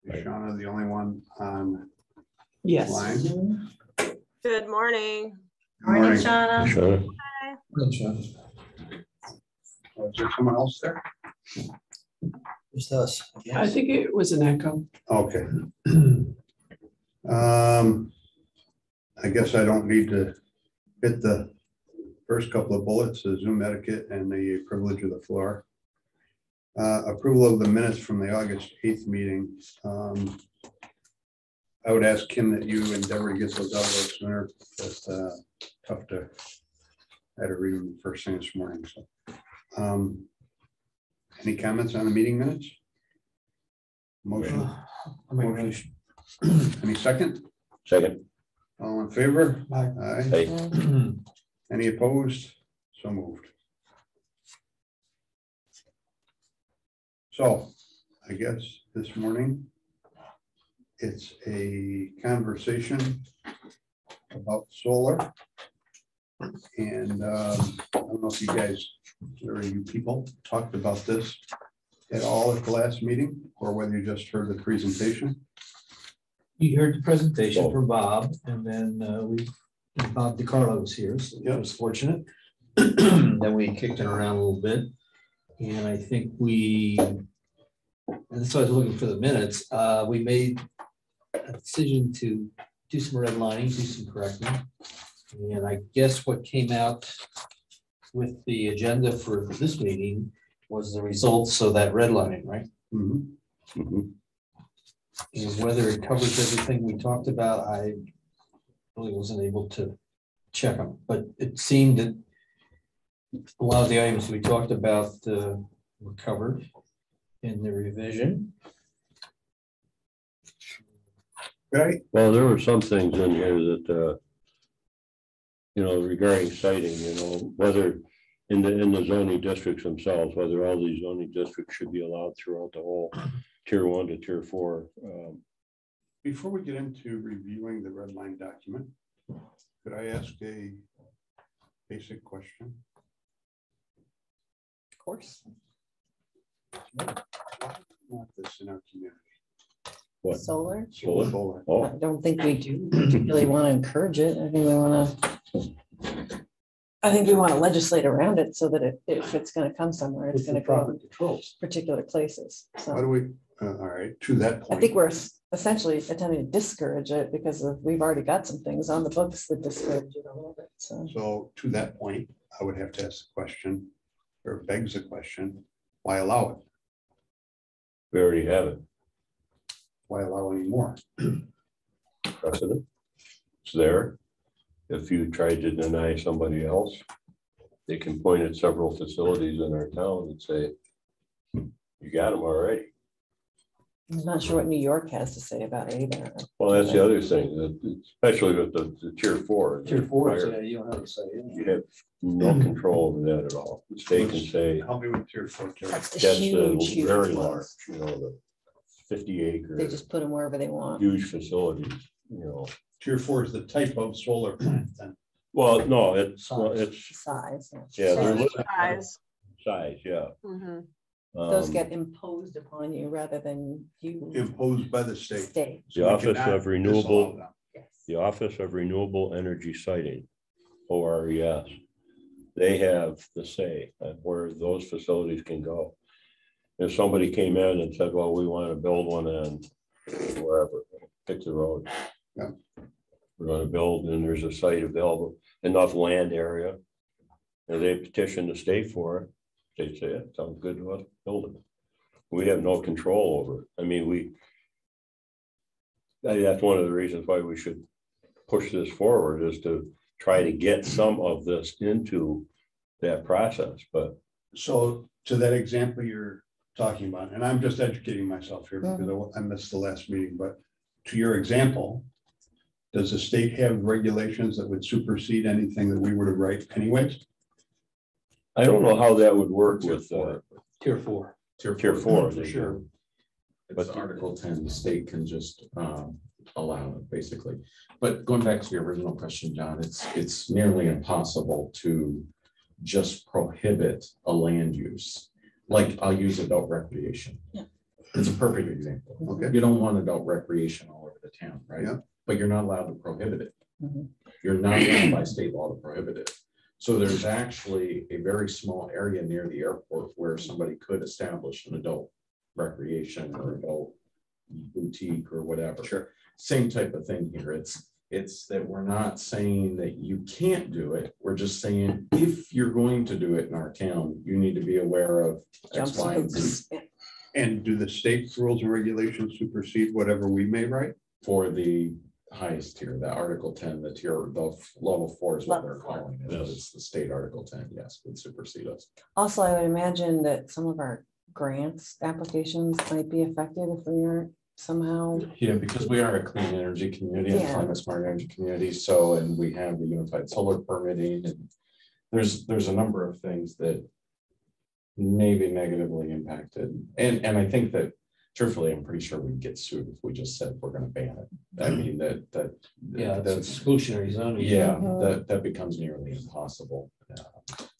Is Shauna the only one on yes line? Good morning. Morning, Shauna. Sure. Hi. Is there someone else there? Just us. I think it was an echo. Okay. I guess I don't need to hit the first couple of bullets, the Zoom etiquette and the privilege of the floor. Approval of the minutes from the August 8th meeting. I would ask Kim that you endeavor to get those out a little sooner. That's tough to, I had to read them first thing this morning. So, any comments on the meeting minutes? Motion. Motion. Any second? Second. All in favor? Aye. Aye. Hey. Any opposed? So moved. So I guess this morning it's a conversation about solar. And I don't know if you guys or you people talked about this at all at the last meeting or whether you just heard the presentation. You heard the presentation from Bob, and then Bob DiCarlo was here, so that was fortunate. Then we kicked it around a little bit, and I think and so I was looking for the minutes. We made a decision to do some redlining, do some correcting, and I guess what came out with the agenda for this meeting was the results of that redlining, right? Mm-hmm. Mm-hmm. And whether it covers everything we talked about, I really wasn't able to check them, but it seemed that a lot of the items we talked about were covered in the revision. Right. Well, there were some things in here that, regarding siting, whether in the zoning districts themselves, whether all these zoning districts should be allowed throughout the whole tier 1 to tier 4. Before we get into reviewing the red line document, could I ask a basic question? Of course. Why do we want this in our community? What? Solar. Solar. I Oh, don't think we do particularly want to encourage it. I think we want to legislate around it so that if it's going to come somewhere, it's going to go in controls. particular places. Why do So we, all right, to that I point. think we're essentially attempting to discourage it because we've already got some things on the books that discourage it a little bit. So to that point, I would have to ask the question, or begs the question, why allow it? we already have it. Why allow any more? Precedent. It's there. If you tried to deny somebody else, they can point at several facilities in our town and say, you got them already. I'm not sure what New York has to say about it either. Well, that's the other thing, that especially with the tier 4. Tier 4, fire, yeah, you don't have to say it. you have no control over that at all. The state can say, Help me with tier 4. That's the that's huge very ones. large, the 50 acre. They just put them wherever they want. Huge facilities, Tier 4 is the type of solar plant then. Well, no, it's Size. yeah, they're looking at Size. size, yeah. Mhm. Those get imposed upon you rather than you. Imposed by the state. State. So The we Office cannot of Renewable, disallow them. Yes. the Office of Renewable Energy Siting, ORES, they have the say at where those facilities can go. If somebody came in and said, well, we want to build one on wherever, pick the road. Yeah. We're going to build and there's a site available, enough land area. And they petition the state for it. They say, it sounds good to us, build it. We have no control over it. I mean, that's one of the reasons why we should push this forward, is to try to get some of this into that process. But So to that example you're talking about, and I'm just educating myself here because I missed the last meeting, but to your example, does the state have regulations that would supersede anything that we were to write anyways? I don't know how that would work with Tier 4. tier 4 For sure. But It's Article 10, the state can just allow it, basically. But going back to your original question, John, it's nearly impossible to just prohibit a land use. Like, I'll use adult recreation. Yeah. It's a perfect example. Okay. You don't want adult recreation all over the town, right? Yeah. But you're not allowed to prohibit it. Mhm. You're not allowed by state law to prohibit it. So there's actually a very small area near the airport where somebody could establish an adult recreation or adult boutique or whatever. Sure. Same type of thing here. It's that we're not saying that you can't do it. We're just saying if you're going to do it in our town, you need to be aware of X, Jumps Y, and Z. hooks. Yeah. And do the state rules and regulations supersede whatever we may write? For the highest tier, the Article 10, the level 4 is what Level they're 4. calling it. But it's the state Article 10, yes, would supersede us. Also, I would imagine that some of our grants applications might be affected if we aren't somehow. Yeah, because we are a clean energy community, and Yeah. climate smart energy community, so, and we have the unified solar permitting, and there's a number of things that may be negatively impacted. And I think that truthfully, I'm pretty sure we'd get sued if we just said we're gonna ban it. I mean, Yeah, it's that's, exclusionary zoning. yeah, Mhm. that becomes nearly impossible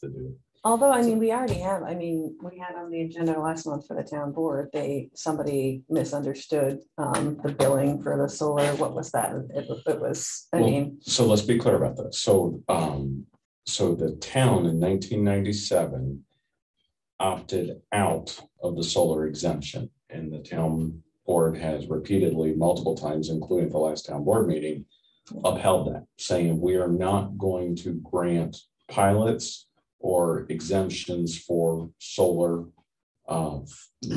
to do. Although, I mean, we already have, we had on the agenda last month for the town board, somebody misunderstood the billing for the solar. What was that? It was, Well, so let's be clear about this. So, so the town in 1997 opted out of the solar exemption, and the town board has repeatedly, multiple times, including the last town board meeting, upheld that, saying we are not going to grant pilots or exemptions for solar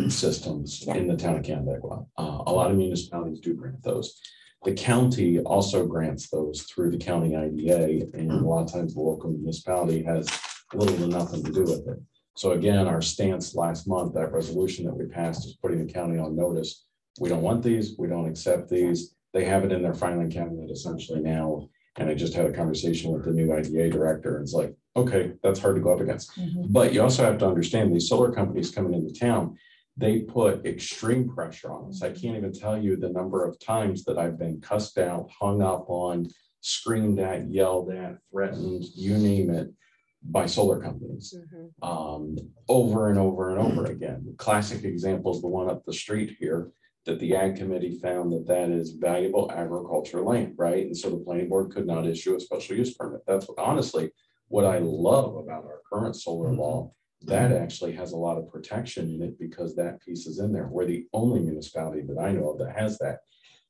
systems in the town of Canandaigua. A lot of municipalities do grant those. The county also grants those through the county IDA, and a lot of times the local municipality has little to nothing to do with it. So again, our stance last month, that resolution that we passed is putting the county on notice. We don't want these, we don't accept these. They have it in their filing cabinet essentially now. And I just had a conversation with the new IDA director, and it's like, okay, that's hard to go up against. But you also have to understand these solar companies coming into town, they put extreme pressure on us. I can't even tell you the number of times that I've been cussed out, hung up on, screamed at, yelled at, threatened, you name it, by solar companies over and over and over again. Classic example is the one up the street here, that the ag committee found that is valuable agriculture land, right? And so the planning board could not issue a special use permit. That's honestly what I love about our current solar law. That actually has a lot of protection in it because that piece is in there. We're the only municipality that I know of that has that.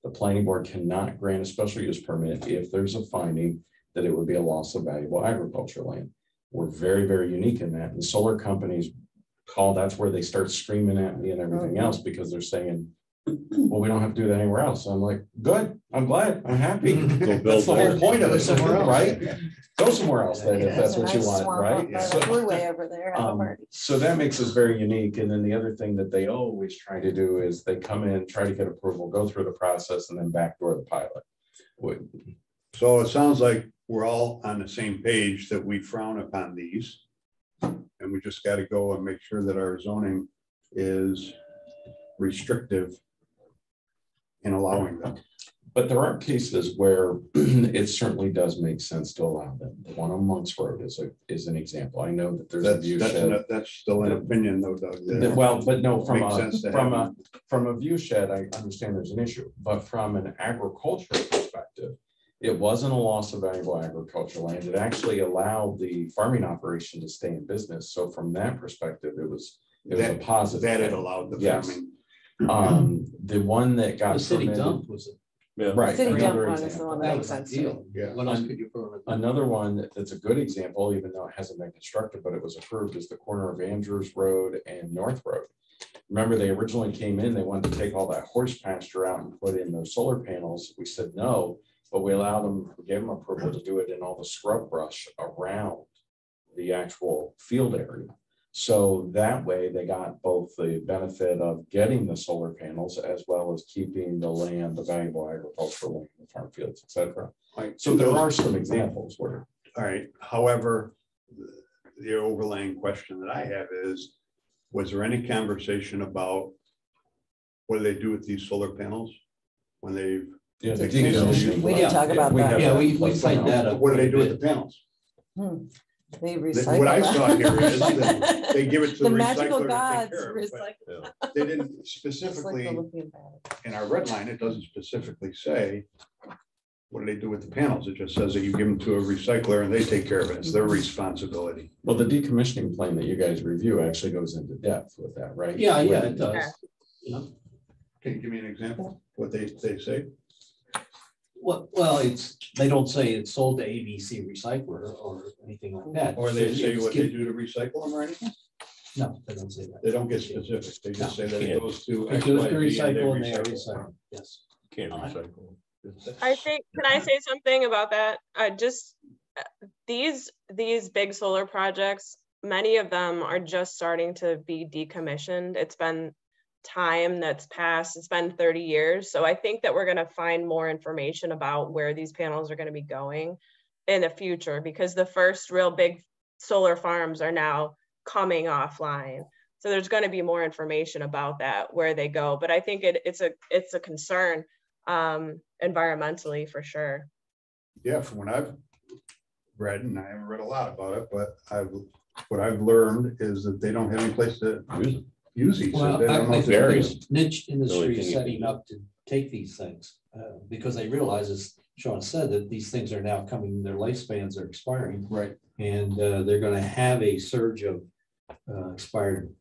The planning board cannot grant a special use permit if there's a finding that it would be a loss of valuable agriculture land. We're very, very unique in that. And solar companies that's where they start screaming at me and everything else, because they're saying, well, we don't have to do that anywhere else. So I'm like, good, I'm glad, I'm happy. That's the whole point of it, Somewhere else. right? Go somewhere else then, if that's what you want, right? Way over there. So that makes us very unique. And then the other thing that they always try to do is they come in, try to get approval, go through the process, and then backdoor the pilot. So it sounds like we're all on the same page that we frown upon these. And we just got to go and make sure that our zoning is restrictive in allowing them. But there are cases where it certainly does make sense to allow them. The one on Monks Road is an example. I know that there's a view shed. That's still an opinion though, Doug. Well, but no, from a a view shed, I understand there's an issue, but from an agricultural perspective, it wasn't a loss of valuable agricultural land. It actually allowed the farming operation to stay in business. So from that perspective, it was a positive. That it allowed the farming. The one that got The city permitted- dump was right. City dump another one is the example. one that that makes was sense ideal. too. Yeah. What else could you put on it? Another one that's a good example, even though it hasn't been constructed, but it was approved, is the corner of Andrews Road and North Road. Remember, they originally came in, they wanted to take all that horse pasture out and put in those solar panels. We said no, but we allowed them, we gave them approval to do it in all the scrub brush around the actual field area. So that way they got both the benefit of getting the solar panels as well as keeping the land, the valuable agricultural land, the farm fields, etc. So there are some examples where. All right. However, the overlaying question that I have is, was there any conversation about what do they do with these solar panels when they've? Yeah, We did talk about that. Yeah, we played that up. What do they do with the panels? They What I recycle. saw here is that they give it to The the magical recycler to gods take care of it, recycle. but Yeah. they didn't It's like the specifically, lithium battery. in our red line, it doesn't specifically say what do they do with the panels. It just says that you give them to a recycler and they take care of it. It's their responsibility. Well, the decommissioning plan that you guys review actually goes into depth with that, right? Yeah, it does. Can you give me an example, what they say? Well, they don't say it's sold to ABC Recycler or anything like that. Or they say It's what they do to recycle them or anything? No, they don't say that. They don't get specific. They just say that it goes to It X, goes Y, to Z, and they recycle and they are recycle. recycled, yes. Can't recycle. I think, can I say something about that? These big solar projects, many of them are just starting to be decommissioned. It's been time that's passed. It's been 30 years. So I think that we're going to find more information about where these panels are going to be going in the future, because the first real big solar farms are now coming offline. So there's going to be more information about that, where they go. But I think it's a concern environmentally for sure. Yeah, from what I've read, and I haven't read a lot about it, but what I've learned is that they don't have any place to use these. So Well, they don't know I if think they're- this niche industry thing is you setting can do. up to take these things because they realize, as Sean said, that these things are now coming, their lifespans are expiring, Right. and they're going to have a surge of expired.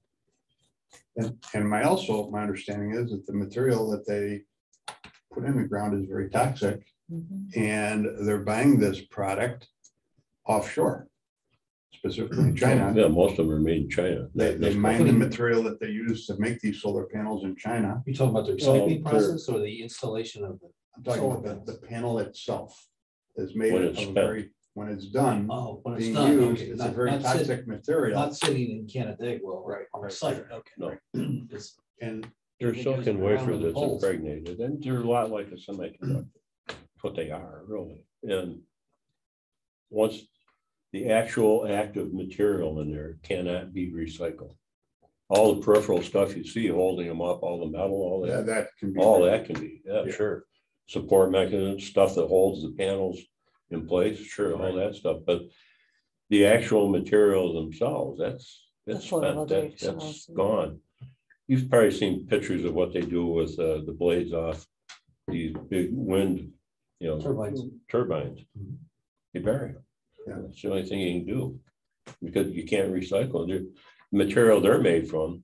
And my understanding is that the material that they put in the ground is very toxic, and they're buying this product offshore, specifically in China. Yeah, most of them are made in China. They mine the material that they use to make these solar panels in China. You talking about the recycling Well, process or the installation of the? I'm talking about the panel itself is made When of it's a spent. very, when it's done, Oh, when it's being done, used, okay, it's a not- very not sit- toxic material. Not sitting in Canada, well, Right, on right, site, right. okay. No. It's- And They're They silken use it around wafer the that's poles. impregnated, and they're a lot like a semiconductor. That's what they are, really. And once the actual active material in there cannot be recycled. All the peripheral stuff you see holding them up, all the metal, all yeah, that, that can be. all that can be, yeah, Yeah. sure. Support mechanisms, stuff that holds the panels in place, sure, all that stuff, but the actual materials themselves, that's spent, that's gone. You've probably seen pictures of what they do with the blades off these big wind, Turbines. turbines. You bury them. Yeah. That's the only thing you can do, because you can't recycle. The material they're made from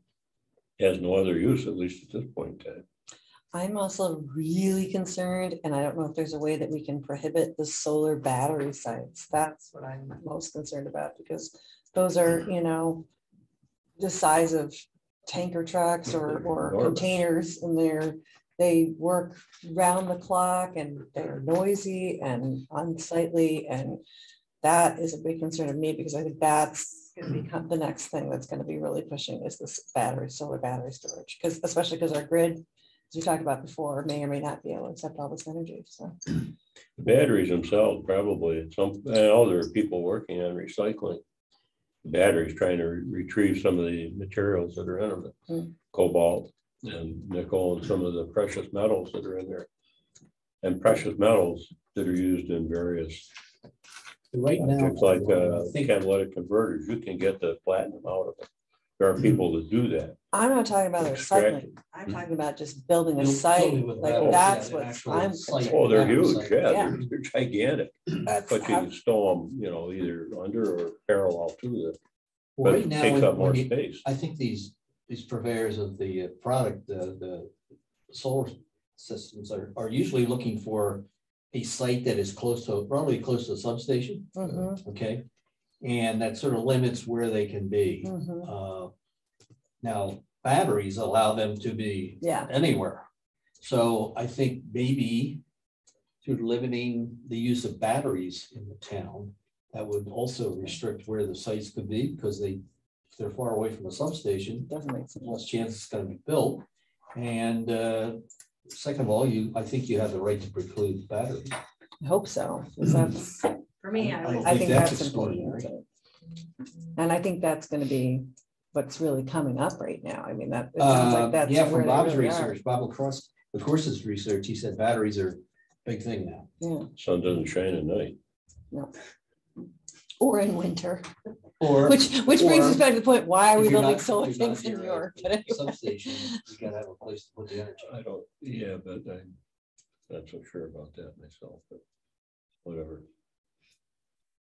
has no other use, at least at this point in time. I'm also really concerned, and I don't know if there's a way that we can prohibit the solar battery sites. That's what I'm most concerned about, because those are, the size of tanker trucks or Enormous. containers, and they work round the clock, and they're noisy and unsightly, and that is a big concern of me, because I think that's going to become the next thing that's going to be really pushing is this solar battery storage, especially because our grid, as we talked about before, may or may not be able to accept all this energy. So The batteries themselves, probably, there are people working on recycling batteries, trying to retrieve some of the materials that are in them, cobalt and nickel and some of the precious metals that are in there. And precious metals that are used in various Right now, things like I think catalytic converters. You can get the platinum out of it. There are people that do that. I'm not talking about Extract recycling. I'm talking about just building a Building site. with Like batteries, that's yeah, what an actual I'm. site. concerned Oh, they're about. huge. Yeah, Yeah. they're gigantic. That's But you can stow them, either under or parallel to the, Well, but right it now, takes up when more you- space. I think these purveyors of the product, the solar systems are usually looking for a site that is probably close to a substation. Mhm. Okay, and that sort of limits where they can be. Mhm. Now, batteries allow them to be Yeah. anywhere. So I think maybe through limiting the use of batteries in the town, that would also restrict where the sites could be, because if they're far away from a substation, Doesn't make sense. less chance it's going to be built. And second of all, I think you have the right to preclude batteries. I hope so. 'Cause that's, For me, I think that's extraordinary. important. And I think that's going to be what's really coming up right now. I mean, it sounds like that's Yeah, where from they Bob's really are. research, Bob LaCourse's research, he said batteries are a big thing now. Yeah. Sun doesn't shine at night. Or in winter, Or. which brings us or back to the point, why are we if you're building not- solar if you're not things in New near a York? But anyway. Substation, you gotta have a place to put the energy. I don't, yeah, but I'm not so sure about that myself, but whatever.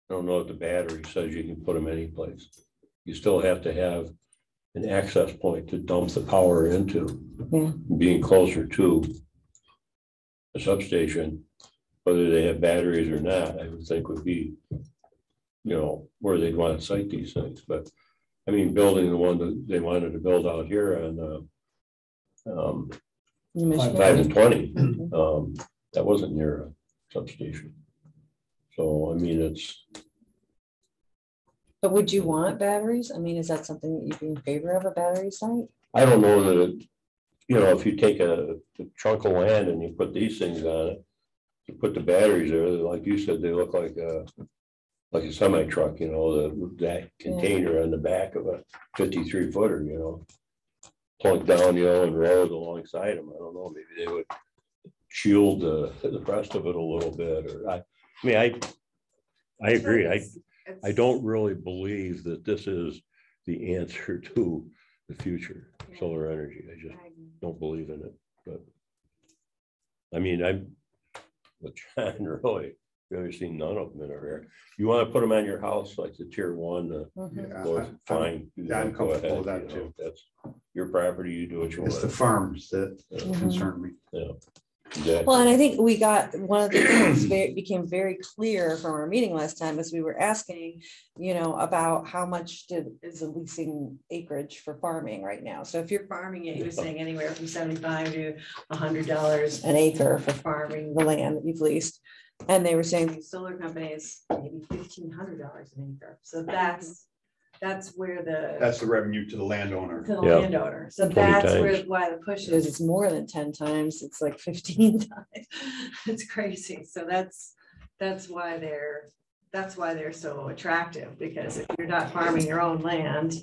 I don't know if the battery says you can put them any place. You still have to have an access point to dump the power into. Yeah. Being closer to a substation, whether they have batteries or not, I would think would be, where they'd want to site these things. But I mean, building the one that they wanted to build out here on New Michigan. 5 and 20, that wasn't near a substation. So I mean, it's. But would you want batteries? I mean, is that something that you'd be in favor of, a battery site? I don't know that it, if you take a chunk of land and you put these things on it, you put the batteries there, like you said, they look like a semi truck, that container on the back of a 53 footer, plunk down, and roll it alongside them. I don't know, maybe they would shield the rest of it a little bit, or I agree. I don't really believe that this is the answer to the future solar energy. I just don't believe in it. But I mean, with John, really, I've seen none of them in our area. You want to put them on your house, like the tier 1, fine. I'm comfortable with that too. That's your property. You do what you It's the want. farms that concern me. Yeah. Exactly. Well, and I think we got one of the things became very clear from our meeting last time as we were asking, about how much is the leasing acreage for farming right now. So if you're farming it, you're saying anywhere from $75 to $100 an acre for farming the land that you've leased. And they were saying these solar companies, maybe $1,500 an acre. So that's where That's the revenue to the landowner. to the Yeah. landowner. So 20 that's times. why the push is, it's more than 10 times, it's like 15 times. It's crazy. So that's why they're so attractive, because if you're not farming your own land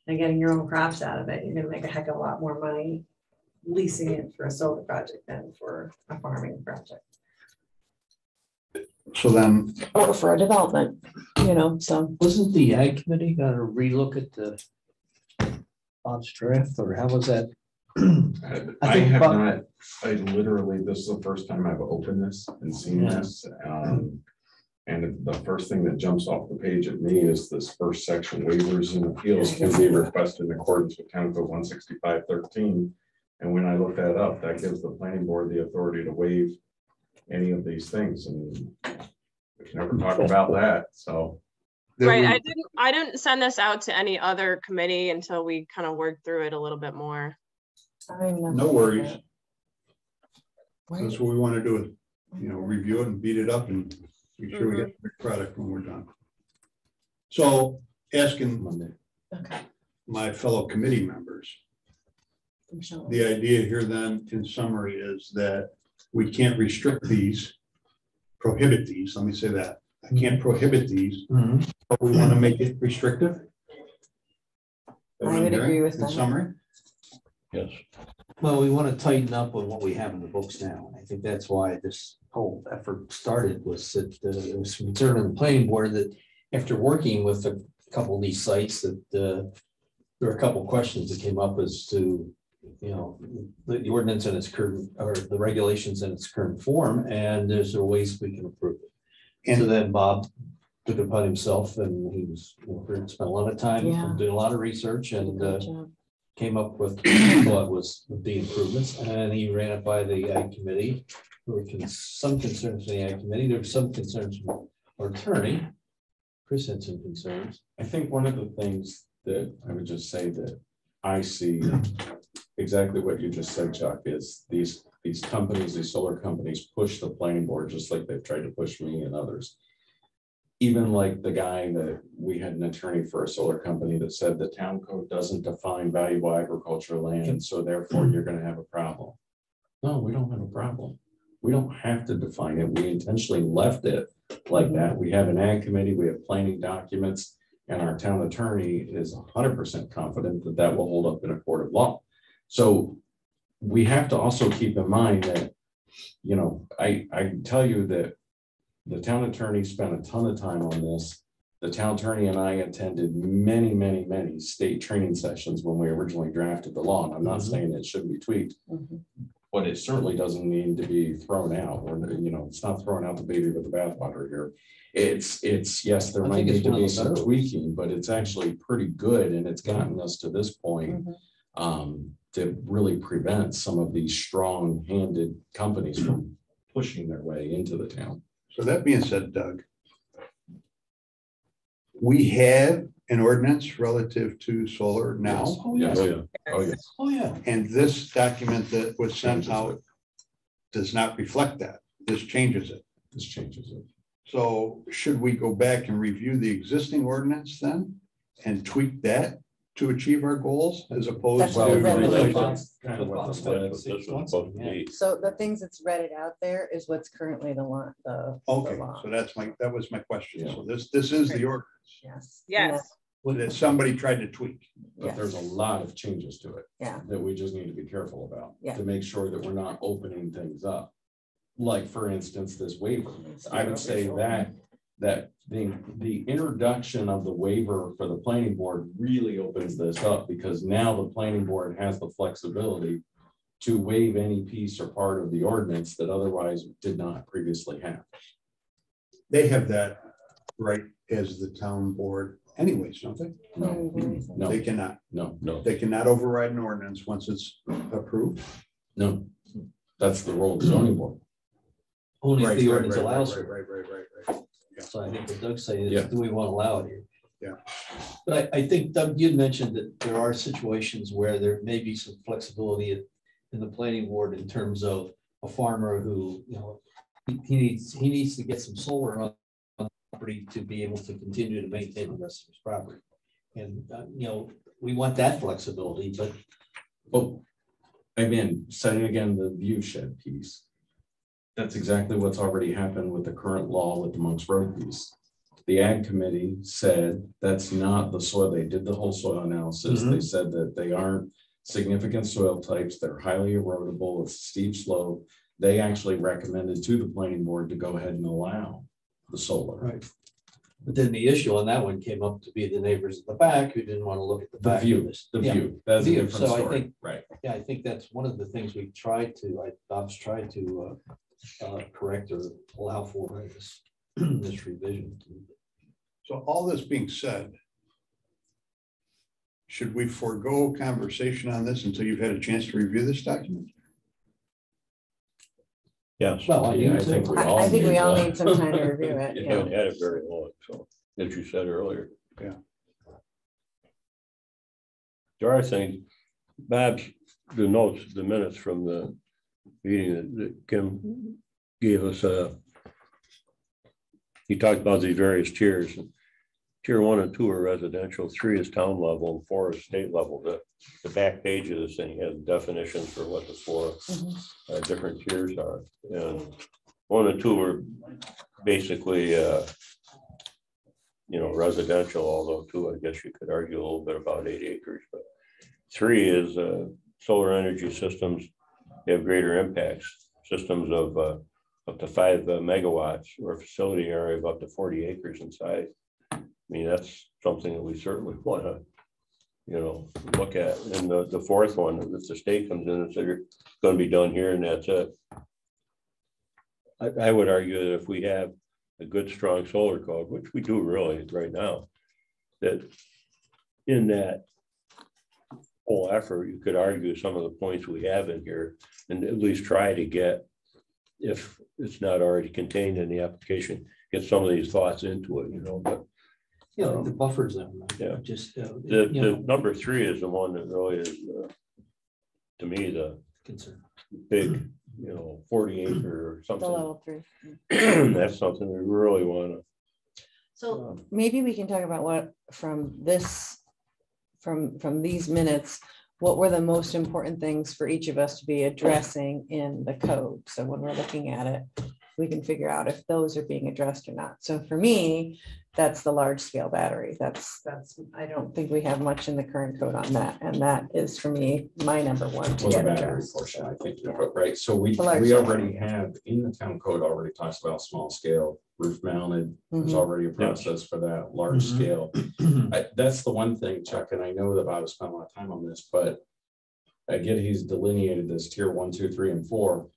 and getting your own crops out of it, you're gonna make a heck of a lot more money leasing it for a solar project than for a farming project. So then, Or for a development, so. Wasn't the ag committee gonna relook at the Bob's draft, or how was that? I think have Bob- not, this is the first time I've opened this and seen Yeah. this. And the first thing that jumps off the page at me is this first section: waivers and appeals can be requested in accordance with Town Code 165.13. And when I look that up, that gives the planning board the authority to waive any of these things, and we've never talked about that, so. Right, I didn't send this out to any other committee until we kind of worked through it a little bit more. no worries. That's what we want to do is, review it and beat it up and make sure we get the right product when we're done. So asking my fellow committee members, the idea here then in summary is that we can't restrict these, prohibit these, let me say that. I can't prohibit these, but we want to make it restrictive. I would agree with In that. summary, Yes. Well, we want to tighten up on what we have in the books now. I think that's why this whole effort started, was that there was concern in the planning board that after working with a couple of these sites, that there were a couple of questions that came up as to, the ordinance in its current, or the regulations in its current form, and there's ways we can improve it. And so then Bob took it upon himself, and he was, spent a lot of time doing a lot of research, and came up with what he thought was the improvements, and he ran it by the Ag Committee. There were some concerns from the Ag Committee. There were some concerns from our attorney. Chris had some concerns. I think one of the things that I would just say that I see exactly what you just said, Chuck, is these companies, these solar companies push the planning board just like they've tried to push me and others. Even like the guy that we had an attorney for a solar company that said the town code doesn't define valuable agricultural land, so therefore you're going to have a problem. No, we don't have a problem. We don't have to define it. We intentionally left it like that. We have an ag committee, we have planning documents, and our town attorney is 100% confident that that will hold up in a court of law. So we have to also keep in mind that, I can tell you that the town attorney spent a ton of time on this. The town attorney and I attended many state training sessions when we originally drafted the law. And I'm not saying it shouldn't be tweaked, but it certainly doesn't need to be thrown out. Or, you know, it's not throwing out the baby with the bathwater here. It's yes, there I might think it's need to one of be the some better tweaking, but it's actually pretty good, and it's gotten us to this point to really prevent some of these strong-handed companies from pushing their way into the town. So that being said, Doug, we have an ordinance relative to solar now, Yes. Oh, yeah. Oh, yes. Oh, yeah. and this document that was sent out does not reflect that. This changes it. This changes it. So should we go back and review the existing ordinance then and tweak that to achieve our goals as opposed That's to? what we read. Really, Bob. that's kind of what this was supposed to be. So the things that's read out there is what's currently the law, the Okay, law. so that was my question. Yeah. So this is the ordinance Yes. Yes. that somebody tried to tweak. But there's a lot of changes to it. Yeah. That we just need to be careful about. Yeah. To make sure that we're not opening things up. Like, for instance, this waiver. I would say that the introduction of the waiver for the planning board really opens this up, because now the planning board has the flexibility to waive any piece or part of the ordinance that otherwise did not previously have. They have that right as the town board anyways, don't they? No, They no, cannot. no, They cannot override an ordinance once it's approved. no. That's the role of the zoning board. Only if Right, the right, ordinance right, allows right, for it. right. So I think what Doug's saying Yeah. is, do we want to allow it here? Yeah. But I think, Doug, you'd mentioned that there are situations where there may be some flexibility in the planning board in terms of a farmer who, you know, he needs to get some solar on the property to be able to continue to maintain the rest of his property. And, you know, we want that flexibility, but Well, again, setting again the view shed piece. That's exactly what's already happened with the current law with the Monks Road piece. The Ag Committee said that's not the soil. They did the whole soil analysis. They said that they aren't significant soil types. They're highly erodible. It's a steep slope. They actually recommended to the planning board to go ahead and allow the solar. right. But then the issue on that one came up to be the neighbors at the back who didn't want to look at the The back. view, of this. the Yeah. view. That's a View. different So I story. think- Right. Yeah, I think that's one of the things we've tried to, Bob's tried to correct or allow for in this revision. So all this being said, should we forego conversation on this until you've had a chance to review this document? Yes. Well, I Yeah, do think too. we I think we all that. need some time to review it. You Yeah. haven't had it very long, so, as you said earlier. Yeah. There are things, Babs, the notes, the minutes from the meeting that Kim gave us, he talked about these various tiers. Tier 1 and 2 are residential, 3 is town level, and 4 is state level. The back page of this thing has definitions for what the 4 different tiers are. And 1 and 2 are basically, residential, although 2, I guess you could argue a little bit about 8 acres. But 3 is solar energy systems have greater impacts, systems of up to 5 megawatts or a facility area of up to 40 acres in size. I mean, that's something that we certainly want to, look at. And the 4th one, if the state comes in and says it's going to be done here and that's it. I would argue that if we have a good, strong solar code, which we do really right now, that in that whole effort, you could argue some of the points we have in here and at least try to get, if it's not already contained in the application, get some of these thoughts into it, but Yeah, the buffer zone. Yeah. Just, the number 3 is the one that really is, to me, the concern. big, 40 acre or The something. level 3. That's something we really want to. So maybe we can talk about what from these minutes, what were the most important things for each of us to be addressing in the code? So when we're looking at it, we can figure out if those are being addressed or not. So for me, that's the large scale battery. That's, I don't think we have much in the current code on that. And that is for me, my number one to Well, the get battery addressed. portion, I think, Yeah. right, so we The large we scale. already have, in the town code already talks about small scale, roof mounted. There's Mhm. already a process for that, large Mhm. scale. That's the one thing, Chuck, and I know that Bob spent a lot of time on this, but I get he's delineated this tier 1, 2, 3, and 4.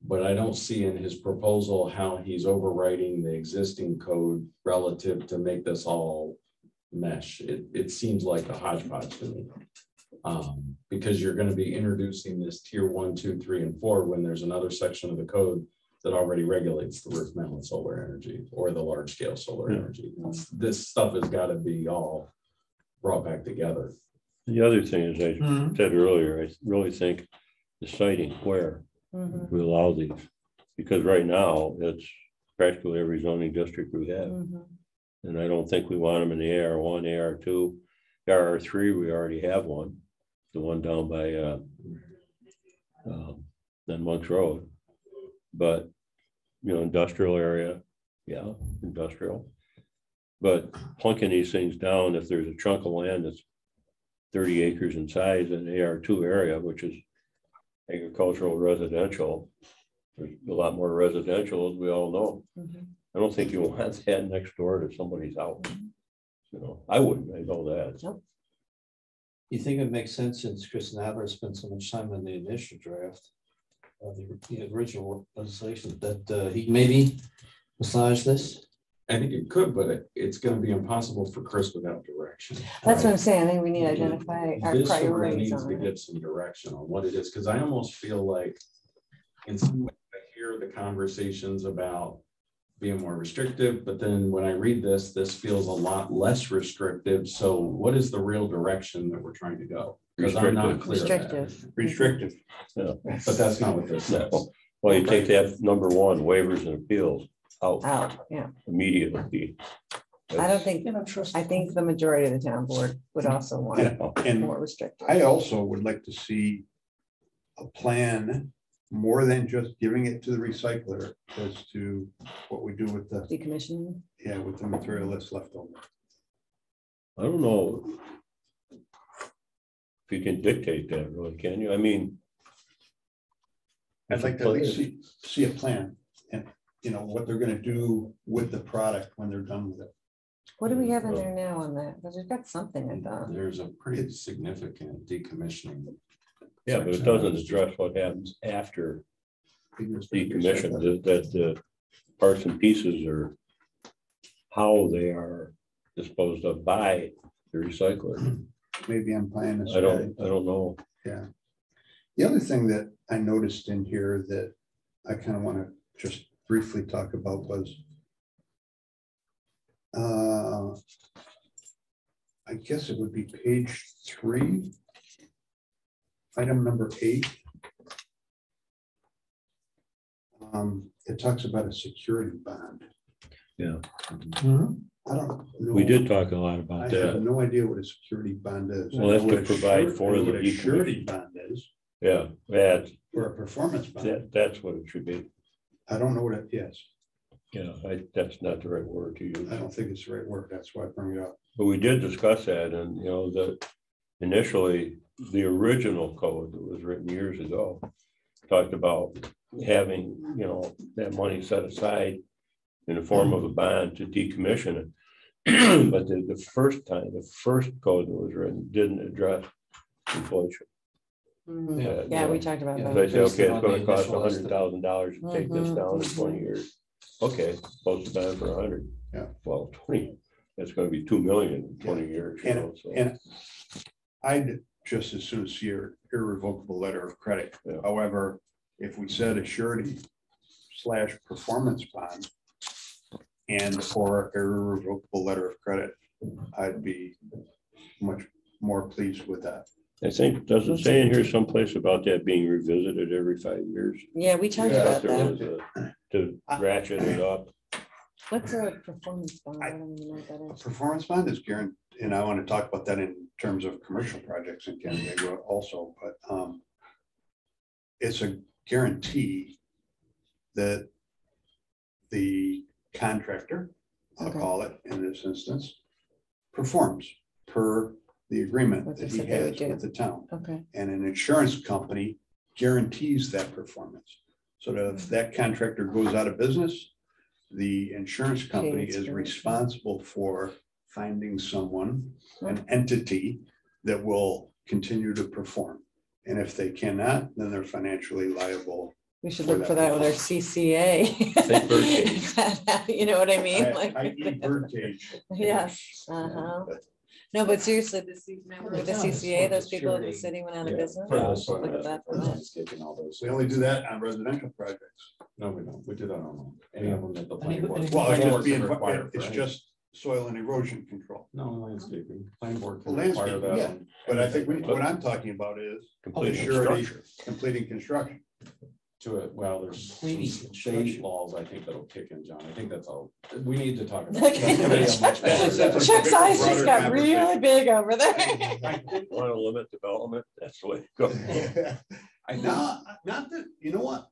But I don't see in his proposal how he's overwriting the existing code relative to make this all mesh. It seems like a hodgepodge to me. Because you're going to be introducing this tier 1, 2, 3, and 4 when there's another section of the code that already regulates the roof mounted solar energy or the large scale solar energy. This stuff has got to be all brought back together. The other thing is, I Mhm. said earlier, I really think the siting where Mhm, we allow these, because right now it's practically every zoning district we have. mhm. And I don't think we want them in the AR1, AR2, AR3, we already have one. The one down by then Monks Road. But, you know, industrial area, yeah, industrial. But plunking these things down, if there's a chunk of land that's 30 acres in size in AR2 area, which is agricultural residential, there's a lot more residential, as we all know. Mhm. I don't think you want that next door to somebody's house. You know, I wouldn't, I know that. Nope. You think it makes sense, since Chris Navler spent so much time on the initial draft of the original legislation, that he maybe massage this? I think it could, but it's going to be impossible for Chris without direction. That's what I'm saying. I think we need to identify our This sort of priorities needs on to it. get some direction on what it is, because I almost feel like in some way I hear the conversations about being more restrictive, but then when I read this feels a lot less restrictive. So what is the real direction that we're trying to go? Because I'm not clear. on that. Restrictive. Restrictive. Yeah. But that's not what this says. Well, you take that number one, waivers and appeals out Out, yeah. immediately. I don't think, I think the majority of the town board would also want it And more restrictive. I also would like to see a plan more than just giving it to the recycler as to what we do with the, Decommissioning. yeah, with the material that's left over. I don't know if you can dictate that, really, can you? I mean, I'd like to at least see a plan and, you know, what they're gonna do with the product when they're done with it. What do we have in there now on that? Because we've got something in that. There's a pretty significant decommissioning. yeah, but it doesn't address what happens after decommission, that the parts and pieces are how they are disposed of by the recycler. Maybe I'm playing this. I don't know. Yeah. The other thing that I noticed in here that I kind of want to just briefly talk about was I guess it would be page 3, item number 8. It talks about a security bond. Yeah, Mhm. I don't know. we did talk a lot I about have that. no idea what a security bond is. Well, I that's know to what a provide sure- for I know the what a surety bond is, Yeah, or a performance bond. that's what it should be. I don't know what it is. Yeah, that's not the right word to use. I don't think it's the right word. That's why I bring it up. But we did discuss that, and you know, that initially, the original code that was written years ago talked about having, you know, that money set aside in the form of a bond to decommission it. But the first code that was written didn't address inflation. Mhm. Yeah, we talked about Yeah. They that. say, okay, it's on gonna the cost initial estimate. $100,000 to take this Mhm, down in 20 mhm. years. Okay, supposed to buy for 100. Yeah. Well, 20, that's gonna be 2 million in 20 years. You know, so. And I'd just as soon see an irrevocable letter of credit. Yeah. However, if we said a surety / performance bond and or irrevocable letter of credit, I'd be much more pleased with that. I think, does it say in here someplace about that being revisited every 5 years? Yeah, we talked Yeah, about there that. was to ratchet it up. What's a performance bond? I don't even know what that A is. performance bond is guaranteed, and I want to talk about that in terms of commercial projects in Canada also, but it's a guarantee that the contractor, I'll Okay. call it in this instance, performs per the agreement What that they he said they would has with do. the town. Okay, And an insurance company guarantees that performance. So that if that contractor goes out of business, the insurance company Pays is for it. responsible for finding someone, an entity that will continue to perform. And if they cannot, then they're financially liable. we should For look for that that with our loss. CCA. Say birdcage. You know what I mean? Like- I.e. birdcage. Yeah, uh-huh. No, but seriously, remember the CCA, those people in the city went out of Yeah, business. for We this should one, Look at that for that. landscaping, all those. We only do that on residential projects. No, we don't. We do that on any of them that the I mean, planning board. I mean, Well, it's planning just board can being, require it's for any- just soil and erosion control. No, landscaping, planning board can Well, require landscaping, that. yeah. on But I think anything. what I'm talking about is Completing surety. structure. completing construction. To it, well, there's Completing some state construction. laws, I think that'll kick in, John. I think that's all. We need to talk about. Okay. That's Chuck's a eyes broader just got really conversation. big over there. Want to limit development? That's the way it goes. Not that, you know what?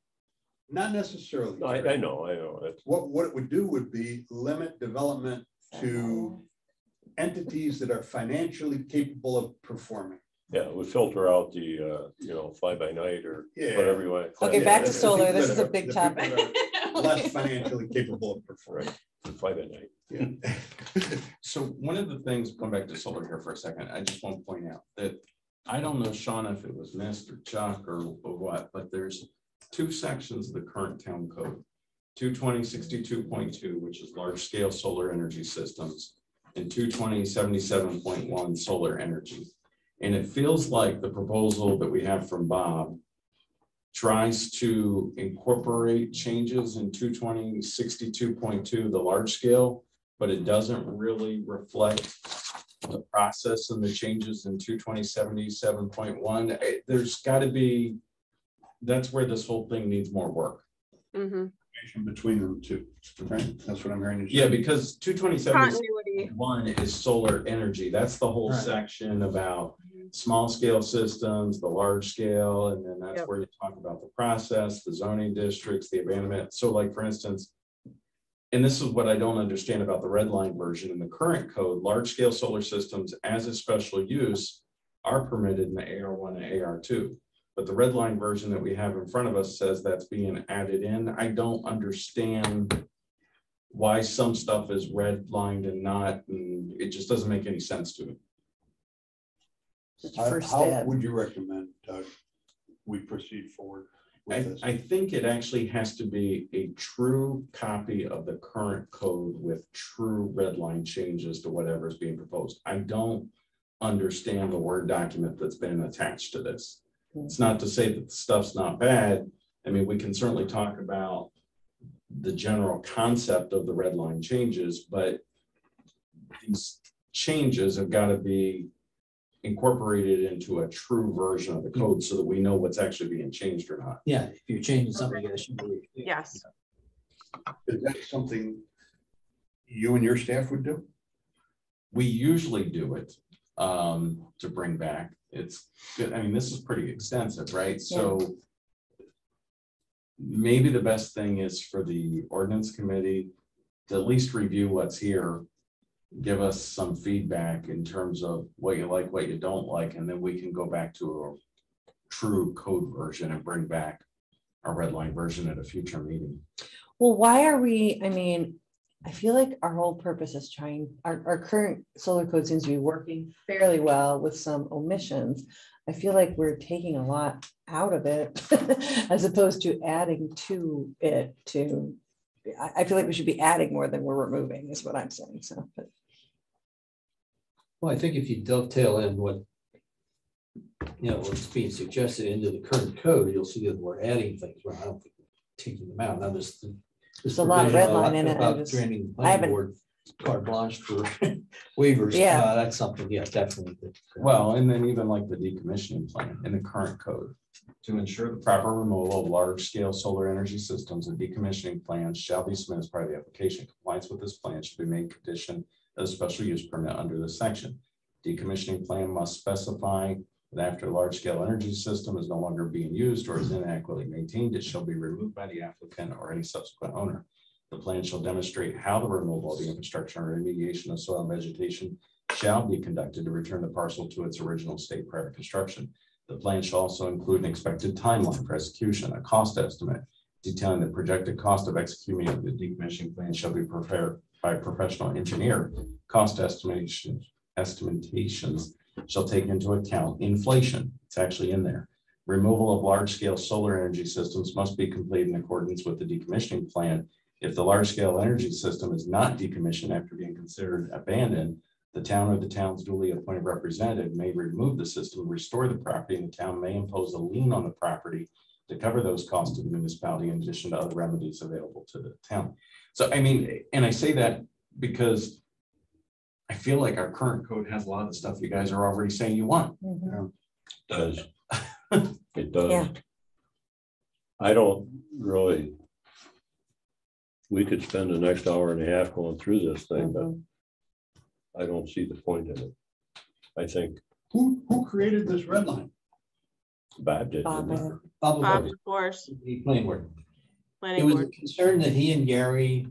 Not necessarily. No, I know. That's What it would do would be limit development to entities that are financially capable of performing. yeah, it would filter out the, fly by night or Yeah. whatever you want to call it. Okay, back to the solar. people This that is a are- big the people topic. that are Less financially capable of performing. Fly by night. Yeah. So one of the things, going back to solar here for a second, I just want to point out that I don't know, Sean, if it was missed or Chuck or what, but there's two sections of the current town code. 220.62.2, which is large scale solar energy systems, and 220.77.1 solar energy. And it feels like the proposal that we have from Bob tries to incorporate changes in 220.62.2, the large scale, but it doesn't really reflect the process and the changes in 220.77.1. There's got to be, that's where this whole thing needs more work. Mhm. Between them two, right? That's what I'm hearing you say. Yeah, because 220.77.1 Continuity. is solar energy. That's the whole Right. section about small scale systems, the large scale, and then that's Yep. where you talk about the process, the zoning districts, the abandonment. So like, for instance, and this is what I don't understand about the red line version in the current code, large scale solar systems as a special use are permitted in the AR1 and AR2. But the red line version that we have in front of us says that's being added in. I don't understand why some stuff is redlined and not, and it just doesn't make any sense to me. Just a first How step. would you recommend, Doug, we proceed forward with this? I think it actually has to be a true copy of the current code with true red line changes to whatever is being proposed. I don't understand the Word document that's been attached to this. It's not to say that the stuff's not bad. I mean, we can certainly talk about the general concept of the red line changes, but these changes have got to be incorporated into a true version of the code so that we know what's actually being changed or not. Yeah, if you're changing something, you guys should believe. Yes. Is that something you and your staff would do? We usually do it to bring back. It's good. I mean, this is pretty extensive, right? So maybe the best thing is for the ordinance committee to at least review what's here, give us some feedback in terms of what you like, what you don't like, and then we can go back to a true code version and bring back a red line version at a future meeting. Well, why are we, I mean, I feel like our whole purpose is trying, our current solar code seems to be working fairly well with some omissions. I feel like we're taking a lot out of it as opposed to adding to it I feel like we should be adding more than we're removing is what I'm saying. So, but Well, I think if you dovetail in what, what's being suggested into the current code, you'll see that we're adding things. Well, I don't think we're taking them out. Now there's a lot of red line in it. About granting the planning haven't- board carte blanche for waivers. Yeah. That's something, yeah, definitely. Well, and then even like the decommissioning plan in the current code. To ensure the proper removal of large-scale solar energy systems, a decommissioning plan shall be submitted as part of the application. Compliance with this plan should be made condition of a special use permit under this section. Decommissioning plan must specify that after a large-scale energy system is no longer being used or is inadequately maintained, it shall be removed by the applicant or any subsequent owner. The plan shall demonstrate how the removal of the infrastructure and remediation of soil and vegetation shall be conducted to return the parcel to its original state prior to construction. The plan shall also include an expected timeline for execution, a cost estimate detailing the projected cost of executing the decommissioning plan shall be prepared by a professional engineer. Cost estimations shall take into account inflation. It's actually in there. Removal of large-scale solar energy systems must be completed in accordance with the decommissioning plan. If the large-scale energy system is not decommissioned after being considered abandoned, the town or the town's duly appointed representative may remove the system, restore the property, and the town may impose a lien on the property to cover those costs to the municipality in addition to other remedies available to the town. So, I mean, and I say that because I feel like our current code has a lot of the stuff you guys are already saying you want. Mhm. It does. It does. Yeah. I don't really, we could spend the next hour and a half going through this thing, but Mhm. I don't see the point in it. I think Who created this red line? Bob did. Bob, didn't he? Bob Bob was DeForest, the planning board. It planning was a board. concern that he and Gary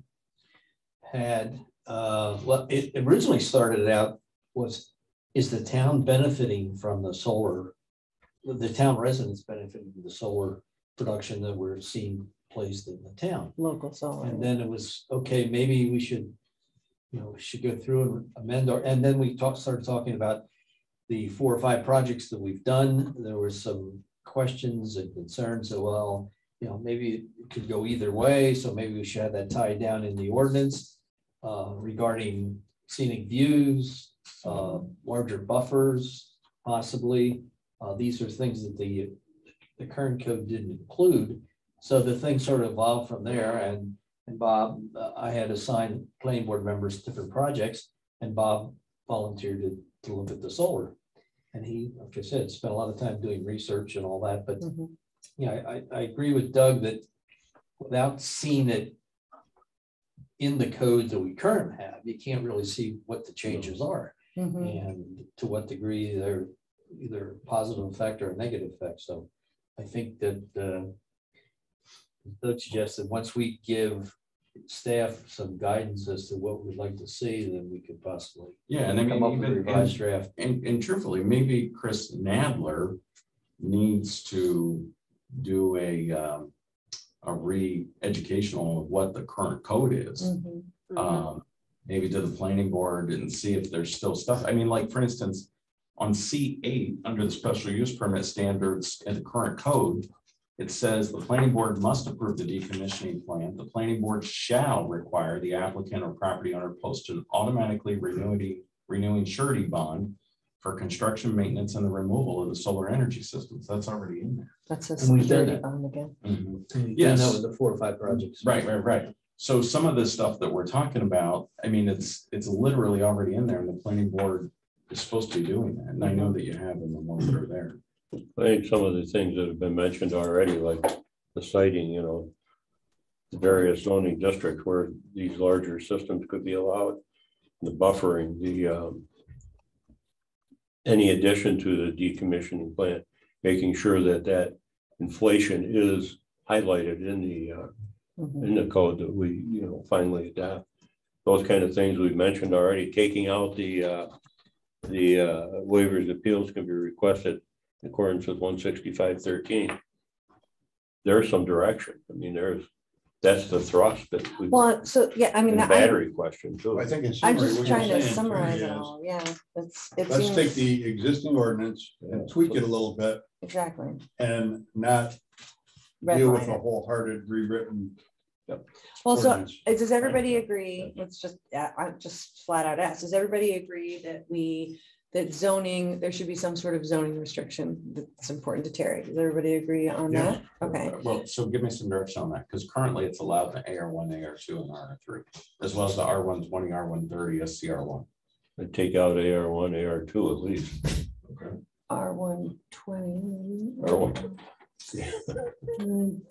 had, well, it originally started out was, is the town benefiting from the solar? The town residents benefiting from the solar production that we're seeing placed in the town. Local solar. And then it was, okay, maybe we should, we should go through and amend our, and then we started talking about the 4 or 5 projects that we've done. There were some questions and concerns that, well, maybe it could go either way. So maybe we should have that tied down in the ordinance regarding scenic views, larger buffers, possibly. These are things that the current code didn't include. So the thing sort of evolved from there. And Bob, I had assigned planning board members different projects, and Bob volunteered to look at the solar. And he, like I said, spent a lot of time doing research and all that. But Mhm. yeah, I agree with Doug that without seeing it in the code that we currently have, you can't really see what the changes are Mhm. and to what degree they're either positive effect or a negative effect. So I think that Doug suggested once we give staff some guidance as to what we'd like to see, then we could possibly Yeah, and I come mean, up with a even, revised draft. and truthfully, maybe Chris Nadler needs to do a re-educational of what the current code is. Mhm. Maybe to the planning board and see if there's still stuff. I mean, like, for instance, on C8, under the special use permit standards in the current code, it says the planning board must approve the decommissioning plan. The planning board shall require the applicant or property owner post an automatically renewing surety bond for construction, maintenance, and the removal of the solar energy systems. That's already in there. That's a And we've done security that. bond again. Yeah, Yes. that was the 4 or 5 projects. Right. So some of the stuff that we're talking about, I mean, it's literally already in there, and the planning board is supposed to be doing that. And I know that you have them, the ones that are there. I think some of the things that have been mentioned already, like the siting, the various zoning districts where these larger systems could be allowed, the buffering, any addition to the decommissioning plan, making sure that inflation is highlighted in the code that we, finally adapt. Those kind of things we've mentioned already. Taking out the waivers appeals can be requested in accordance with 165.13. There's some direction. I mean, that's the thrust that we. Well, so, yeah, I mean, And battery question too. I think in I'm summary, just what you're trying to saying summarize it is, all. Yeah, it let's take seems, the existing ordinance and tweak it a little bit exactly. and not Red deal with line a it. wholehearted rewritten. Well, so ordinance. does everybody agree? Let's just, I just flat out ask, does everybody agree that zoning, there should be some sort of zoning restriction that's important to Terry? Does everybody agree on Yeah. that? Okay. Well, so give me some direction on that, because currently it's allowed in AR1, AR2, and R3, as well as the R120, R130, SCR1. And take out AR1, AR2 at least. Okay. R120. R1.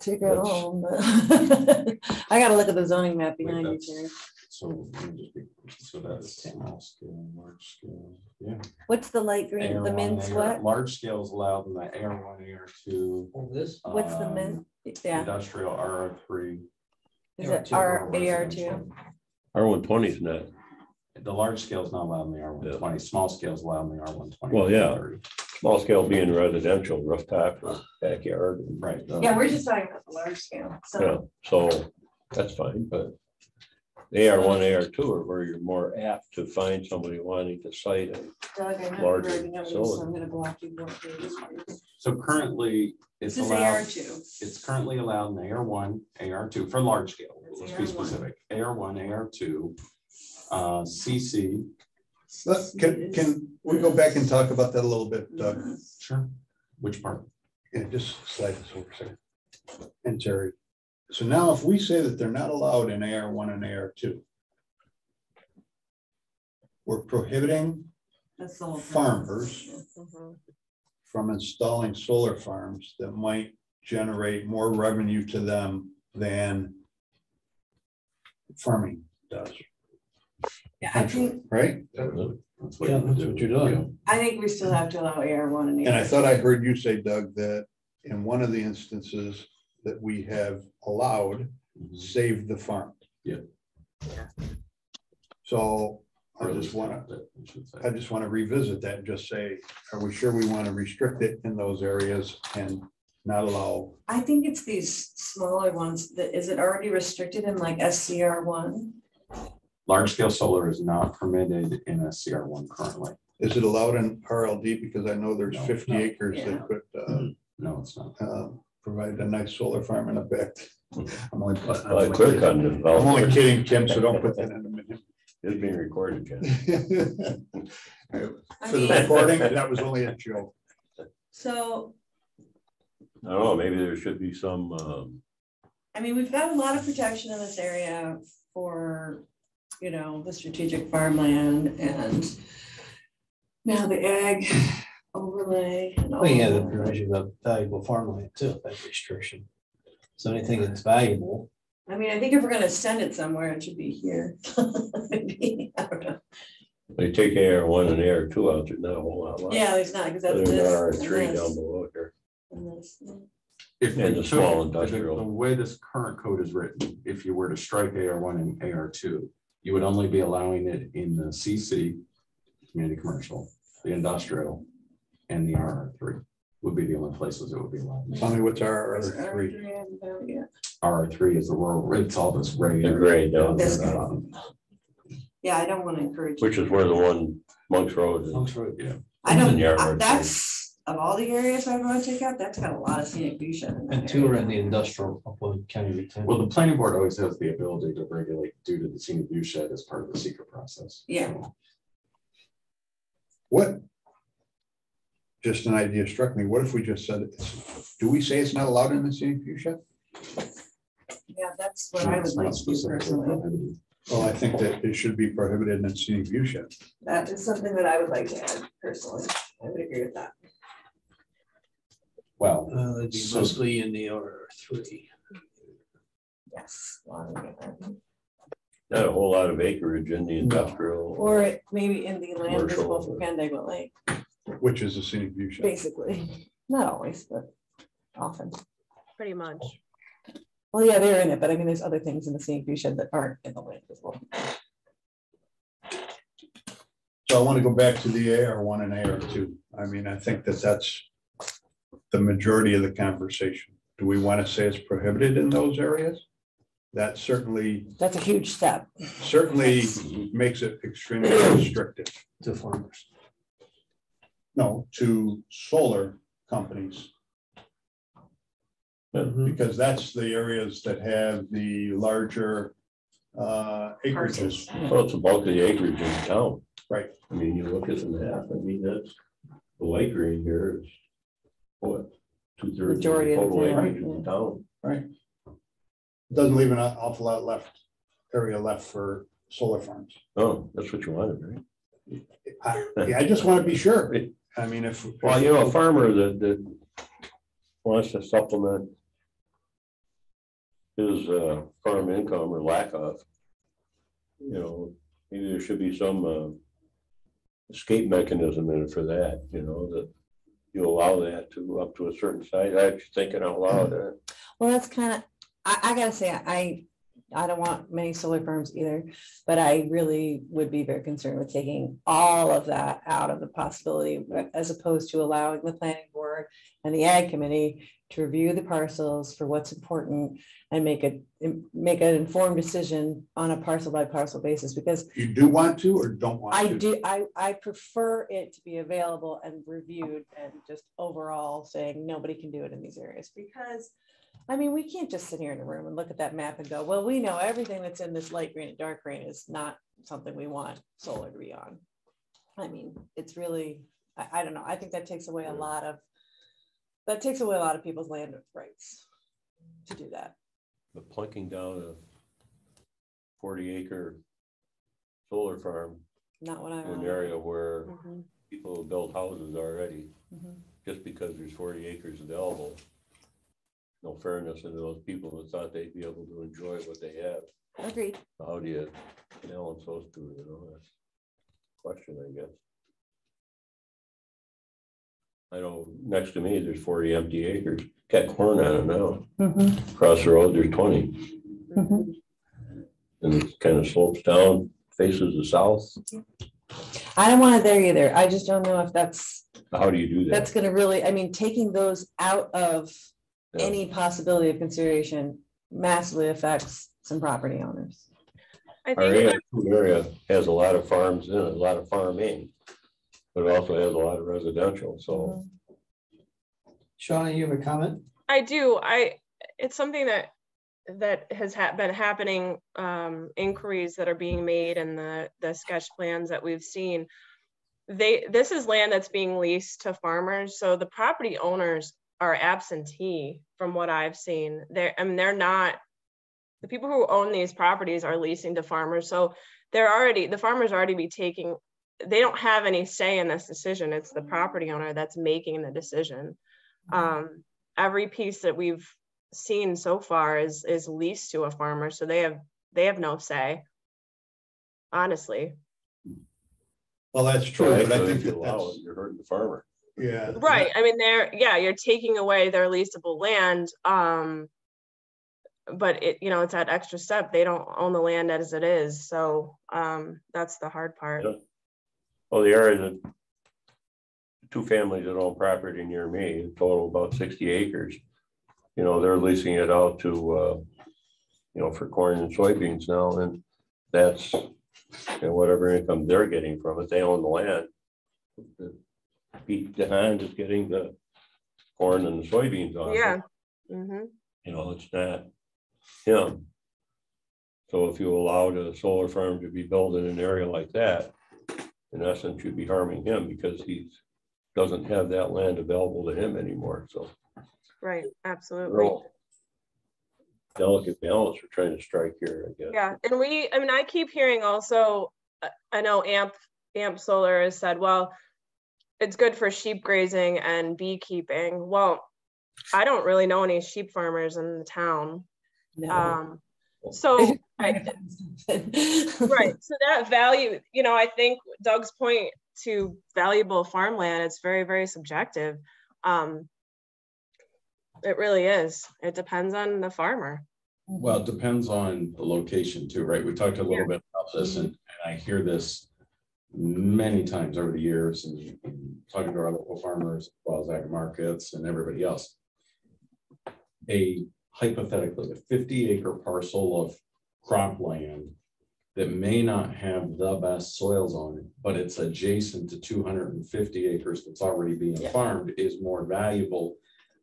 Take it all. I gotta look at the zoning map behind you, Terry. So that's small scale, large scale, yeah. What's the light green, the AR1, mints, what? Large scale is allowed in the AR1, AR2. Oh, this? What's the mint? Yeah, Industrial R3. Is it our AR2? R120 is not. The large scale is not allowed in the R120, small scale is allowed in the R120. Well, yeah. Small scale being residential, rooftop or backyard. Right. Yeah, we're just talking about the large scale, Yeah, so. so that's fine, but AR1, AR2 are where you're more apt to find somebody wanting to site it. Doug, I know Larger you're already noticed, so facility. I'm gonna block you. One page. So currently, it's This is allowed, AR2. it's currently allowed in AR1, AR2 for large scale. Let's be AR1. specific. AR1, AR2, CC. Can we go back and talk about that a little bit, Doug? Sure. Which part? Yeah, just slide this over a second. And Terry. So now if we say that they're not allowed in AR1 and AR2, we're prohibiting That's the whole thing. farmers Mhm. from installing solar farms that might generate more revenue to them than farming does, Yeah, I think, right? That's Yeah, that's what you're doing. I think we still have to allow AR1 and AR2. And I thought I heard you say, Doug, that in one of the instances that we have allowed, save the farm. Yeah. So I just want to revisit that and just say, are we sure we want to restrict it in those areas and not allow? I think it's these smaller ones that, is it already restricted in like SCR1? Large scale solar is not permitted in SCR1 currently. Is it allowed in RLD? Because I know there's No, 50 acres Yeah. that could No, it's not. provide a nice solar farm in effect. I'm only Like clear cut I'm only development kidding, Kim, so don't put that in a minute. is being recorded, Ken. For the recording, that was only a joke. So, I don't know, maybe there should be some, I mean, we've got a lot of protection in this area for, you know, the strategic farmland and now the ag overlay. And all Oh, yeah, the that. provision of valuable farmland too, that restriction. So anything that's valuable, I mean, I think if we're gonna send it somewhere, it should be here. Maybe, I don't know. they take AR1 and AR2 out, there's not a whole lot left. Yeah, it's not, because that's There's this. R3 and down this, below here. and this. If And we the small took- industrial. The way this current code is written, if you were to strike AR1 and AR2, you would only be allowing it in the CC, community commercial, the industrial, and the RR3 would be the only places it would be allowed. Tell me what's our It's other R3, three. I haven't found it yet. RR3 is the rural, it's all this gray. The area. gray down This there, Yeah, I don't want to encourage. which is where the one Monk's Road is. Monk's Road, Yeah. I don't, in the R3. that's, of all the areas I want to take out, that's got a lot of scenic view shed in that and two are area. in the industrial upland county retention. Well, the planning board always has the ability to regulate due to the scenic view shed as part of the secret process. Yeah. So, What? Just an idea struck me. What if we just said, do we say it's not allowed in the scenic view shed? Yeah, that's what I would it's like not to do specifically personally. prohibited. Well, I think that it should be prohibited in the scenic view shed. That is something that I would like to add personally. I would agree with that. Well, That'd be So- mostly in the R3. Yes. well, I would get that. Not a whole lot of acreage in the industrial. Or it maybe in the land visible Commercial. from Canandaigua Lake, Which is a scenic view shed. basically. Not always, but often. Pretty much. Well, yeah, they're in it, but I mean, there's other things in the scenic view shed that aren't in the land visible. So I want to go back to the AR1 and AR2. I mean, I think that that's the majority of the conversation. Do we want to say it's prohibited in those areas? That certainly That's a huge step. makes it extremely restrictive. To farmers. No, to solar companies, because that's the areas that have the larger acreages. Well, it's the bulk of the acreage in town. Right. I mean, you look at the map, I mean, that's, the light green here is what? 2/3 of the Majority of the total town, acreage in town. Right. Doesn't leave an awful lot area left for solar farms. Oh, that's what you wanted, right? I just want to be sure. I mean, if. Well, you know, a farmer that wants to supplement his farm income or lack of, you know, maybe there should be some escape mechanism in it for that, you know, that you allow that to up to a certain size. I'm thinking out loud. Well, that's kind of, I gotta say, I don't want many solar farms either, but I really would be very concerned with taking all of that out of the possibility, as opposed to allowing the planning board and the ag committee to review the parcels for what's important and make an informed decision on a parcel by parcel basis, because You do want to or don't want to? I prefer it to be available and reviewed and just overall saying nobody can do it in these areas, because I mean, we can't just sit here in a room and look at that map and go, well, we know everything that's in this light green and dark green is not something we want solar to be on. I mean, it's really, I don't know. I think that takes away a lot of people's land rights to do that. But plunking down a 40-acre solar farm Not what I in an want. area where Mhm. people have built houses already, Mhm. just because there's 40 acres available. No fairness into those people that thought they'd be able to enjoy what they have. Agreed. How do you balance those two, you know, that's a question, I guess. I know next to me, there's 40 empty acres, got corn on it now. Mhm. Across the road, there's 20, Mhm. and it kind of slopes down, faces the south. I don't want it there either. I just don't know if that's How do you do that? going to really, I mean, taking those out of Yeah. any possibility of consideration massively affects some property owners. I Our think, area has a lot of farms in it, a lot of farming, but it also has a lot of residential, so. Shauna, you have a comment? I do, it's something that has been happening, inquiries that are being made and the sketch plans that we've seen. This is land that's being leased to farmers, so the property owners are absentee from what I've seen. They're not, the people who own these properties are leasing to farmers. So the farmers already be taking, they don't have any say in this decision. It's the property owner that's making the decision. Every piece that we've seen so far is leased to a farmer. So they have no say, honestly. Well, that's true, but I Actually, think if you that allow that's, it, you're hurting the farmer. yeah. Right. I mean, you're taking away their leasable land. But it's that extra step. They don't own the land as it is. So that's the hard part. Yeah. Well, the area that two families that own property near me, total about 60 acres, they're leasing it out to, for corn and soybeans now. And that's, whatever income they're getting from it, they own the land. Pete DeHaan is getting the corn and the soybeans on it. Yeah. Mm-hmm. It's not him. So if you allowed a solar farm to be built in an area like that, in essence, you'd be harming him because he doesn't have that land available to him anymore. So Right, absolutely. Delicate balance we're trying to strike here, I guess. Yeah, and I keep hearing also, I know AMP Solar has said, well, it's good for sheep grazing and beekeeping. Well, I don't really know any sheep farmers in the town. No. So right, so that value, I think Doug's point to valuable farmland, it's very, very subjective. It really is. It depends on the farmer. Well, it depends on the location too, right? We talked a little bit about this, and I hear this many times over the years, and talking to our local farmers, as well as ag markets and everybody else. Hypothetically, a 50-acre parcel of cropland that may not have the best soils on it, but it's adjacent to 250 acres that's already being farmed, is more valuable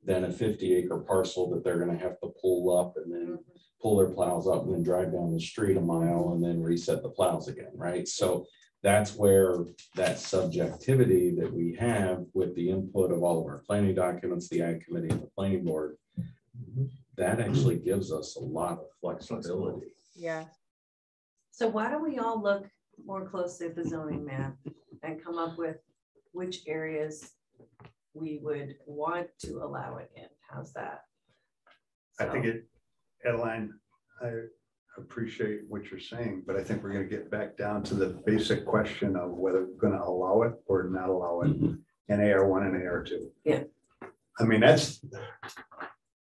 than a 50-acre parcel that they're going to have to pull up and then pull their plows up and then drive down the street a mile and then reset the plows again, right? So that's where that subjectivity that we have with the input of all of our planning documents, the ag committee and the planning board, that actually gives us a lot of flexibility. Yeah. So why don't we all look more closely at the zoning map and come up with which areas we would want to allow it in? How's that? I think Adeline, I appreciate what you're saying, but I think we're going to get back down to the basic question of whether we're going to allow it or not allow it in AR1 and AR2. Yeah. I mean, that's,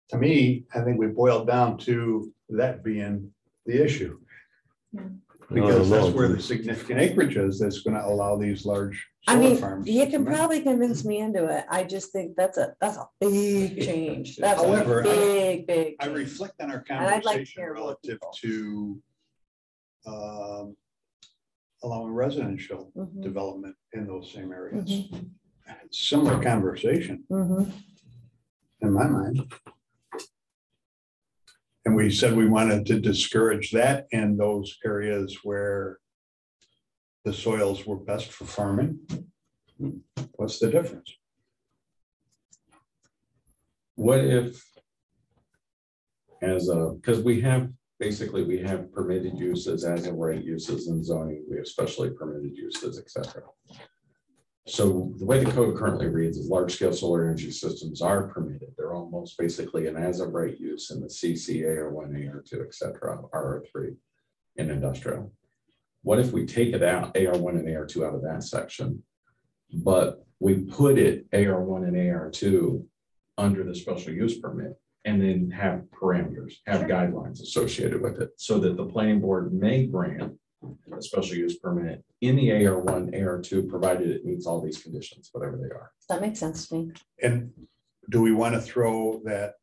to me, I think we boiled down to that being the issue. Because that's where the significant acreage is that's gonna allow these large I solar mean, farms. you to can come in. probably convince me into it. I just think that's a big change. That's However, a big I change. reflect on our I'd like to conversation hear more relative people. to allowing residential Mhm, development in those same areas. mhm, Similar conversation mhm. in my mind. And we said we wanted to discourage that in those areas where the soils were best for farming. What's the difference? What if, because we have permitted uses as of right uses in zoning, we have specially permitted uses, et cetera. So the way the code currently reads is large scale solar energy systems are permitted. They're almost basically an as of right use in the CC, AR1, AR2, et cetera, RR3 in industrial. What if we take it out, AR1 and AR2 out of that section, but we put it AR1 and AR2 under the special use permit and then have parameters, have guidelines associated with it so that the planning board may grant a special use permit in the AR1, AR2, provided it meets all these conditions, whatever they are. That makes sense to me. And do we want to throw that,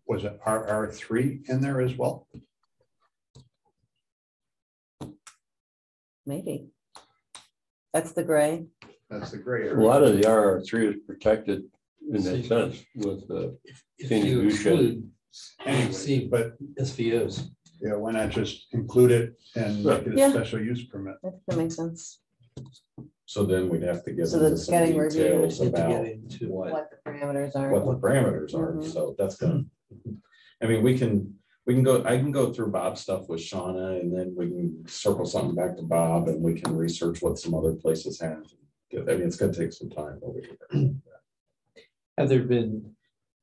was it RR3 in there as well? Maybe. That's the gray. That's the gray A area. lot of the RR3 is protected in that sense with the If Can you you do shit? exclude Anyway, see but SVOs. yeah, why not just include it and make it Yeah. a special use permit? I think that makes sense. So then we'd have to give So them that's some getting reviewed. details Get to about get into What the parameters are. what the parameters are. Mhm. So that's good. I mean, we can go, I can go through Bob's stuff with Shauna and then we can circle something back to Bob and we can research what some other places have. I mean, it's gonna take some time, but we can. Have there been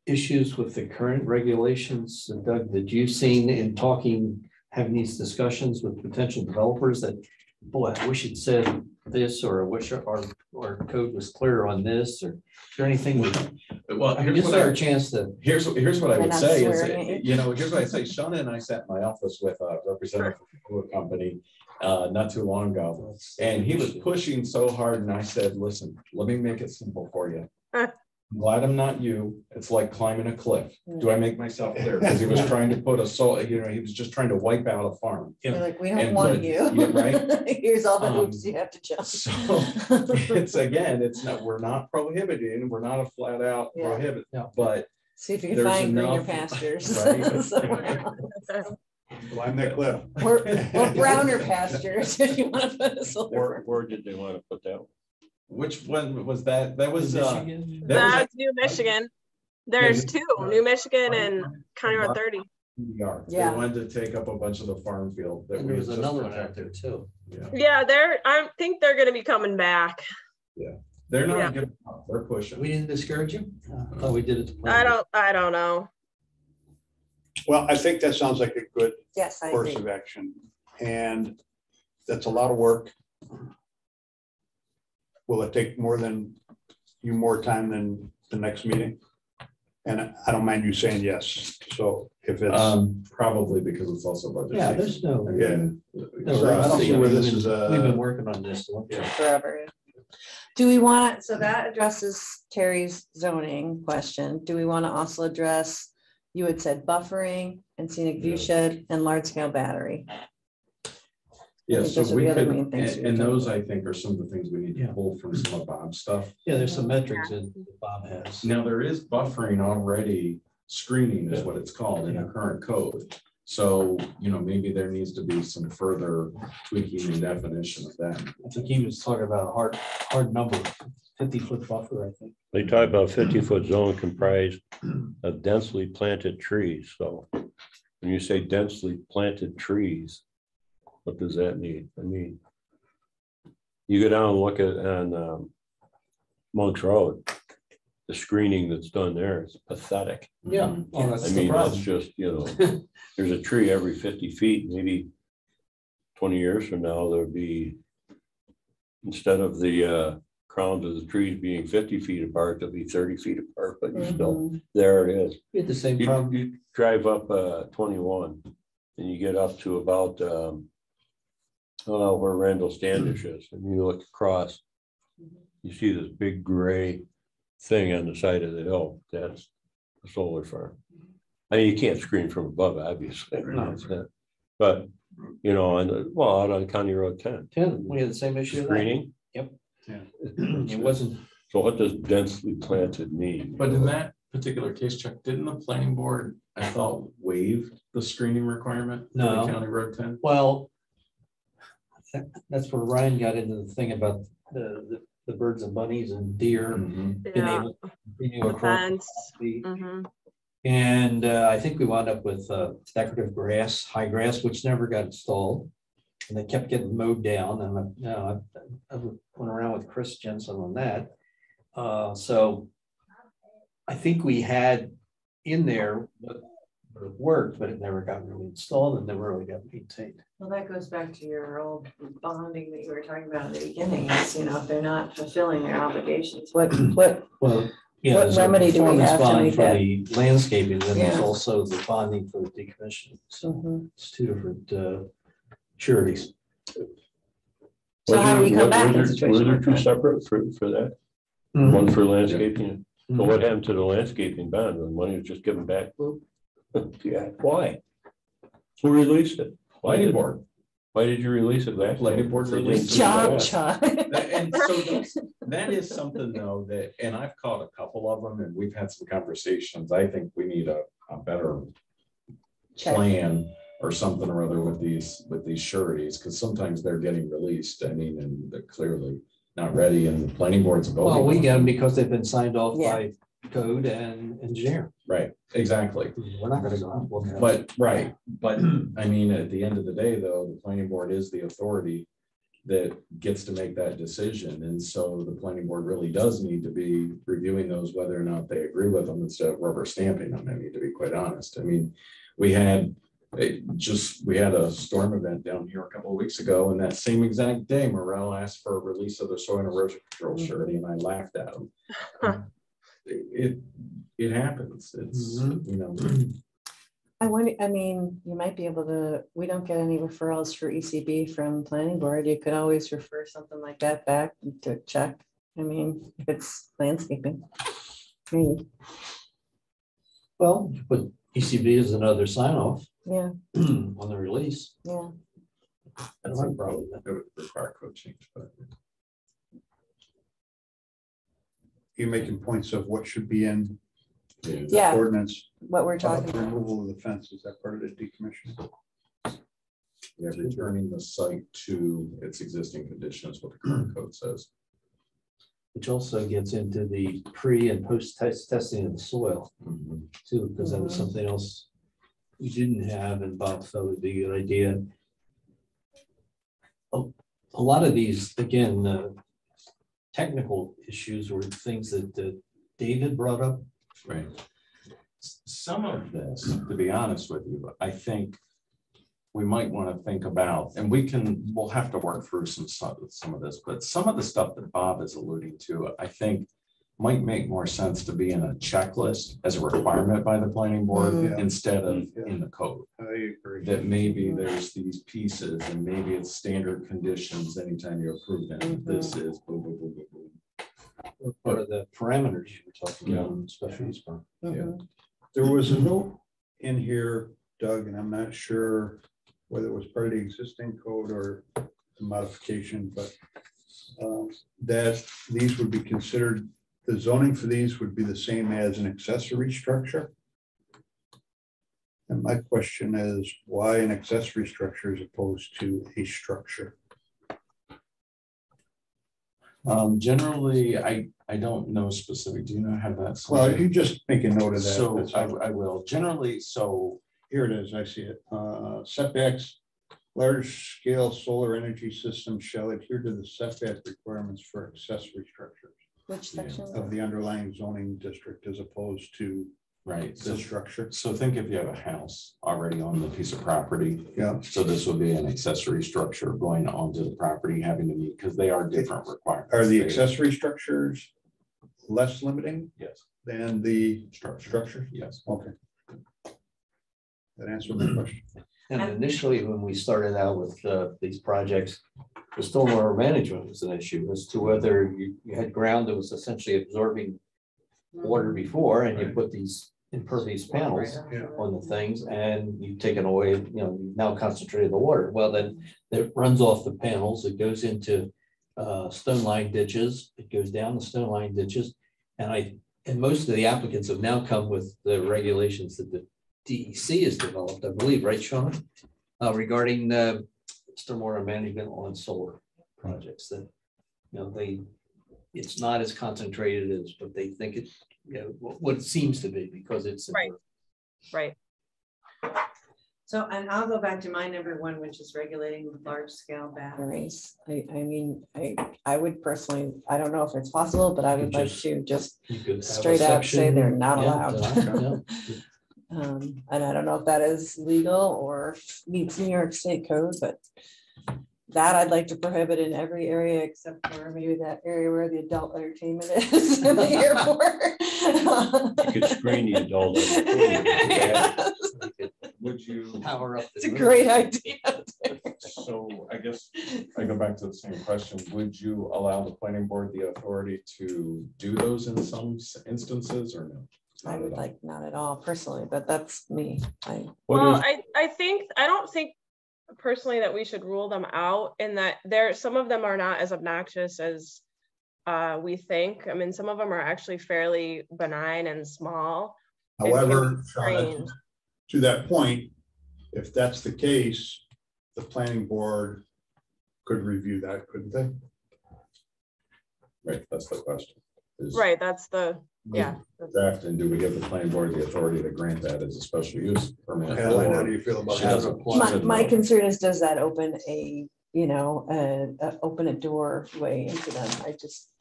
issues with the current regulations, Doug, that you've seen in talking, having these discussions with potential developers that, boy, I wish it said this, or I wish our code was clear on this, or is there anything? Well, I mean, this is our chance to. Here's what I We're would not say swearing at is, here's what I say. Shauna and I sat in my office with a representative from a company not too long ago. And he was pushing so hard and I said, listen, let me make it simple for you. I'm glad I'm not you. It's like climbing a cliff. Do I make myself clear? Because he was trying to put he was just trying to wipe out a farm. They're like, we don't And want put- you. yeah, right. Here's all the hoops you have to jump. So it's not, we're not prohibiting, we're not a flat out Yeah. prohibit, No. but See if you can There's find greener enough- pastures. right. somewhere else. Climb that cliff. Or browner pastures if you want to put a solar. where did they want to put that? which one was that? That was, Michigan? that was That's New Michigan. There's two, New Michigan and County Road 30. PBR. Yeah. They wanted to take up a bunch of the farm field that And we there had was just another one out protected. there too. Yeah, I think they're gonna be coming back. They're not Yeah. giving up, they're pushing. We didn't discourage you? I thought we did it. to plan. I don't know. Well, I think that sounds like a good Yes, I course agree. of action. And that's a lot of work. Will it take more time than the next meeting? And I don't mind you saying yes. So if it's, Probably because it's also budget. Yeah, season. there's no. Yeah. no So I don't see where this We've is been working on this. Forever. Do we want, so that addresses Terry's zoning question. Do we want to also address, you had said buffering and scenic view Yeah. shed and large scale battery? Yeah, think so those are we the other could, main things we and were talking those I think are some of the things we need to Yeah. pull from some of Bob's stuff. Yeah, there's some metrics that Bob has. Now, there is buffering already, screening is what it's called in the current code. So, maybe there needs to be some further tweaking and definition of that. I think he was talking about a hard number, 50-foot buffer, I think. They talk about 50-foot zone comprised of densely planted trees. So when you say densely planted trees, what does that mean? I mean, you go down and look at on Monk's Road, the screening that's done there is pathetic. Yeah. Well, that's I the mean, that's problem. just, there's a tree every 50 feet, maybe 20 years from now, there'll be, instead of the crowns of the trees being 50 feet apart, they'll be 30 feet apart, but you still, Mhm. there it is. We had the same You problem. you drive up 21 and you get up to about where Randall Standish is, and you look across, you see this big gray thing on the side of the hill. That's a solar farm. I mean, you can't screen from above, obviously. But, you know, out on County Road 10. 10, we had the same issue. Screening. Yep. Yeah. It wasn't. So what does densely planted mean? But in that particular case, Chuck, didn't the planning board, I thought, waive the screening requirement? For No. the County Road 10? Well, that's where Ryan got into the thing about the birds and bunnies and deer. Mhm. being Yeah, able to continue the across fence. the- Mhm. And I think we wound up with decorative grass, high grass, which never got installed. And they kept getting mowed down, and I went around with Chris Jensen on that. So I think we had in there what worked, but it never got really installed and never really got maintained. Well, that goes back to your old bonding that you were talking about in the beginning, is, you know, if they're not fulfilling their obligations. What, Well, yeah. What there's a remedy do we performance have to bond make for that? the landscaping, then there's Yeah. also the bonding for the decommissioning. So Mhm. it's two different sureties. So how do we come back in a Were situation there like two that? separate for that? One for landscaping? So what happened to the landscaping bond? The money was just given back? Yeah, why? Who released it? Planning board. Why did you release it last? Planning board released Good it. job, Chuck. And so that is something though that, and I've caught a couple of them and we've had some conversations. I think we need a better Check. plan or something or other with these sureties, because sometimes they're getting released. I mean, and they're clearly not ready and the planning board's. Well, we get them because they've been signed off Yeah. by code and engineer. Right, exactly. We're not gonna go out and look at it. But, right, but I mean, at the end of the day, though, the planning board is the authority that gets to make that decision. And so the planning board really does need to be reviewing those, whether or not they agree with them instead of rubber stamping them. I mean, to be quite honest, I mean, we had a storm event down here a couple of weeks ago, and that same exact day, Morrell asked for a release of the soil and erosion control surety, and I laughed at him. It happens. It's, you know. I wonder, I mean, you might be able to, we don't get any referrals for ECB from planning board. You could always refer something like that back to check. I mean, if it's landscaping. Maybe, Well, but ECB is another sign off yeah, on the release. yeah. I don't have a problem with It would require code change, but. You're making points of what should be in Yeah, ordinance. what we're How about talking the about. removal of the fence, is that part of the decommission? Yeah, returning the site to its existing condition is what the current code says. Which also gets into the pre and post testing of the soil too, because that was Mhm. something else we didn't have, and Bob thought it would be a good idea. A lot of these, again, technical issues were things that David brought up. Right. Some of this, to be honest with you, I think we might want to think about, and we'll have to work through some of this, but some of the stuff that Bob is alluding to, I think might make more sense to be in a checklist as a requirement by the planning board Yeah. instead of in the code. I agree. That maybe there's these pieces and maybe it's standard conditions anytime you approve them. This is boom, boom, boom, boom, boom. Part of the parameters you were talking about, Yeah. special use permit. Mhm. There was a note in here, Doug, and I'm not sure whether it was part of the existing code or the modification, but that these would be considered, the zoning for these would be the same as an accessory structure. And my question is, why an accessory structure as opposed to a structure? Generally, I don't know specific. Do you know how that's? Well, you just make a note of that. So That's all. I will generally, so Here it is, I see it. Setbacks, large scale solar energy systems shall adhere to the setback requirements for accessory structures Which Yeah. section? of the underlying zoning district as opposed to right. the structure. So think if you have a house already on the piece of property. Yeah. So this would be an accessory structure going onto the property having to meet, because they are different requirements. Are the They- accessory structures less limiting Yes. than the Structure. structure? Yes. Okay. That answered my question. And initially, when we started out with these projects, the stormwater management was an issue as to whether you had ground that was essentially absorbing water before, and you put these impervious panels on the things, and you've taken away, you've now concentrated the water. Well, then it runs off the panels, it goes into stone line ditches, it goes down the stone line ditches. And most of the applicants have now come with the regulations that the DEC has developed, I believe, right, Sean? Regarding stormwater management on solar projects, that, it's not as concentrated as what they think it, what it seems to be, because it's right. So, and I'll go back to my number one, which is regulating large scale batteries. I would personally, I don't know if it's possible, but I would like to just you could have a straight out say section, they're not yeah, allowed. And I don't know if that is legal or meets New York State code, but that I'd like to prohibit in every area except for maybe that area where the adult entertainment is in the airport. You could screen the adult entertainment. Would you, power up. It's a great idea. so I guess I go back to the same question. Would you allow the planning board the authority to do those in some instances or no? I would like not at all personally, but that's me. I don't think personally that we should rule them out, in that some of them are not as obnoxious as we think. I mean, some of them are actually fairly benign and small. However, Shauna, to that point, if that's the case, the planning board could review that, couldn't they? Right, that's the question. Right, that's the, yeah. Draft, and do we give the planning board the authority to grant that as a special use permit? Caroline, how do you feel about that? My concern is, does that open open a doorway into them?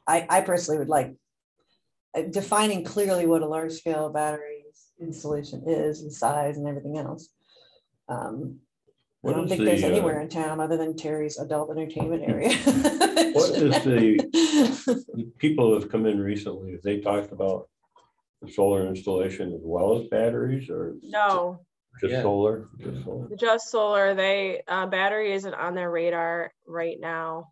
I personally would like defining clearly what a large scale battery installation is and size and everything else. I don't think there's anywhere in town other than Terry's adult entertainment area. What is the people have come in recently? Have they talked about the solar installation as well as batteries, or No, just solar? just solar. They battery isn't on their radar right now,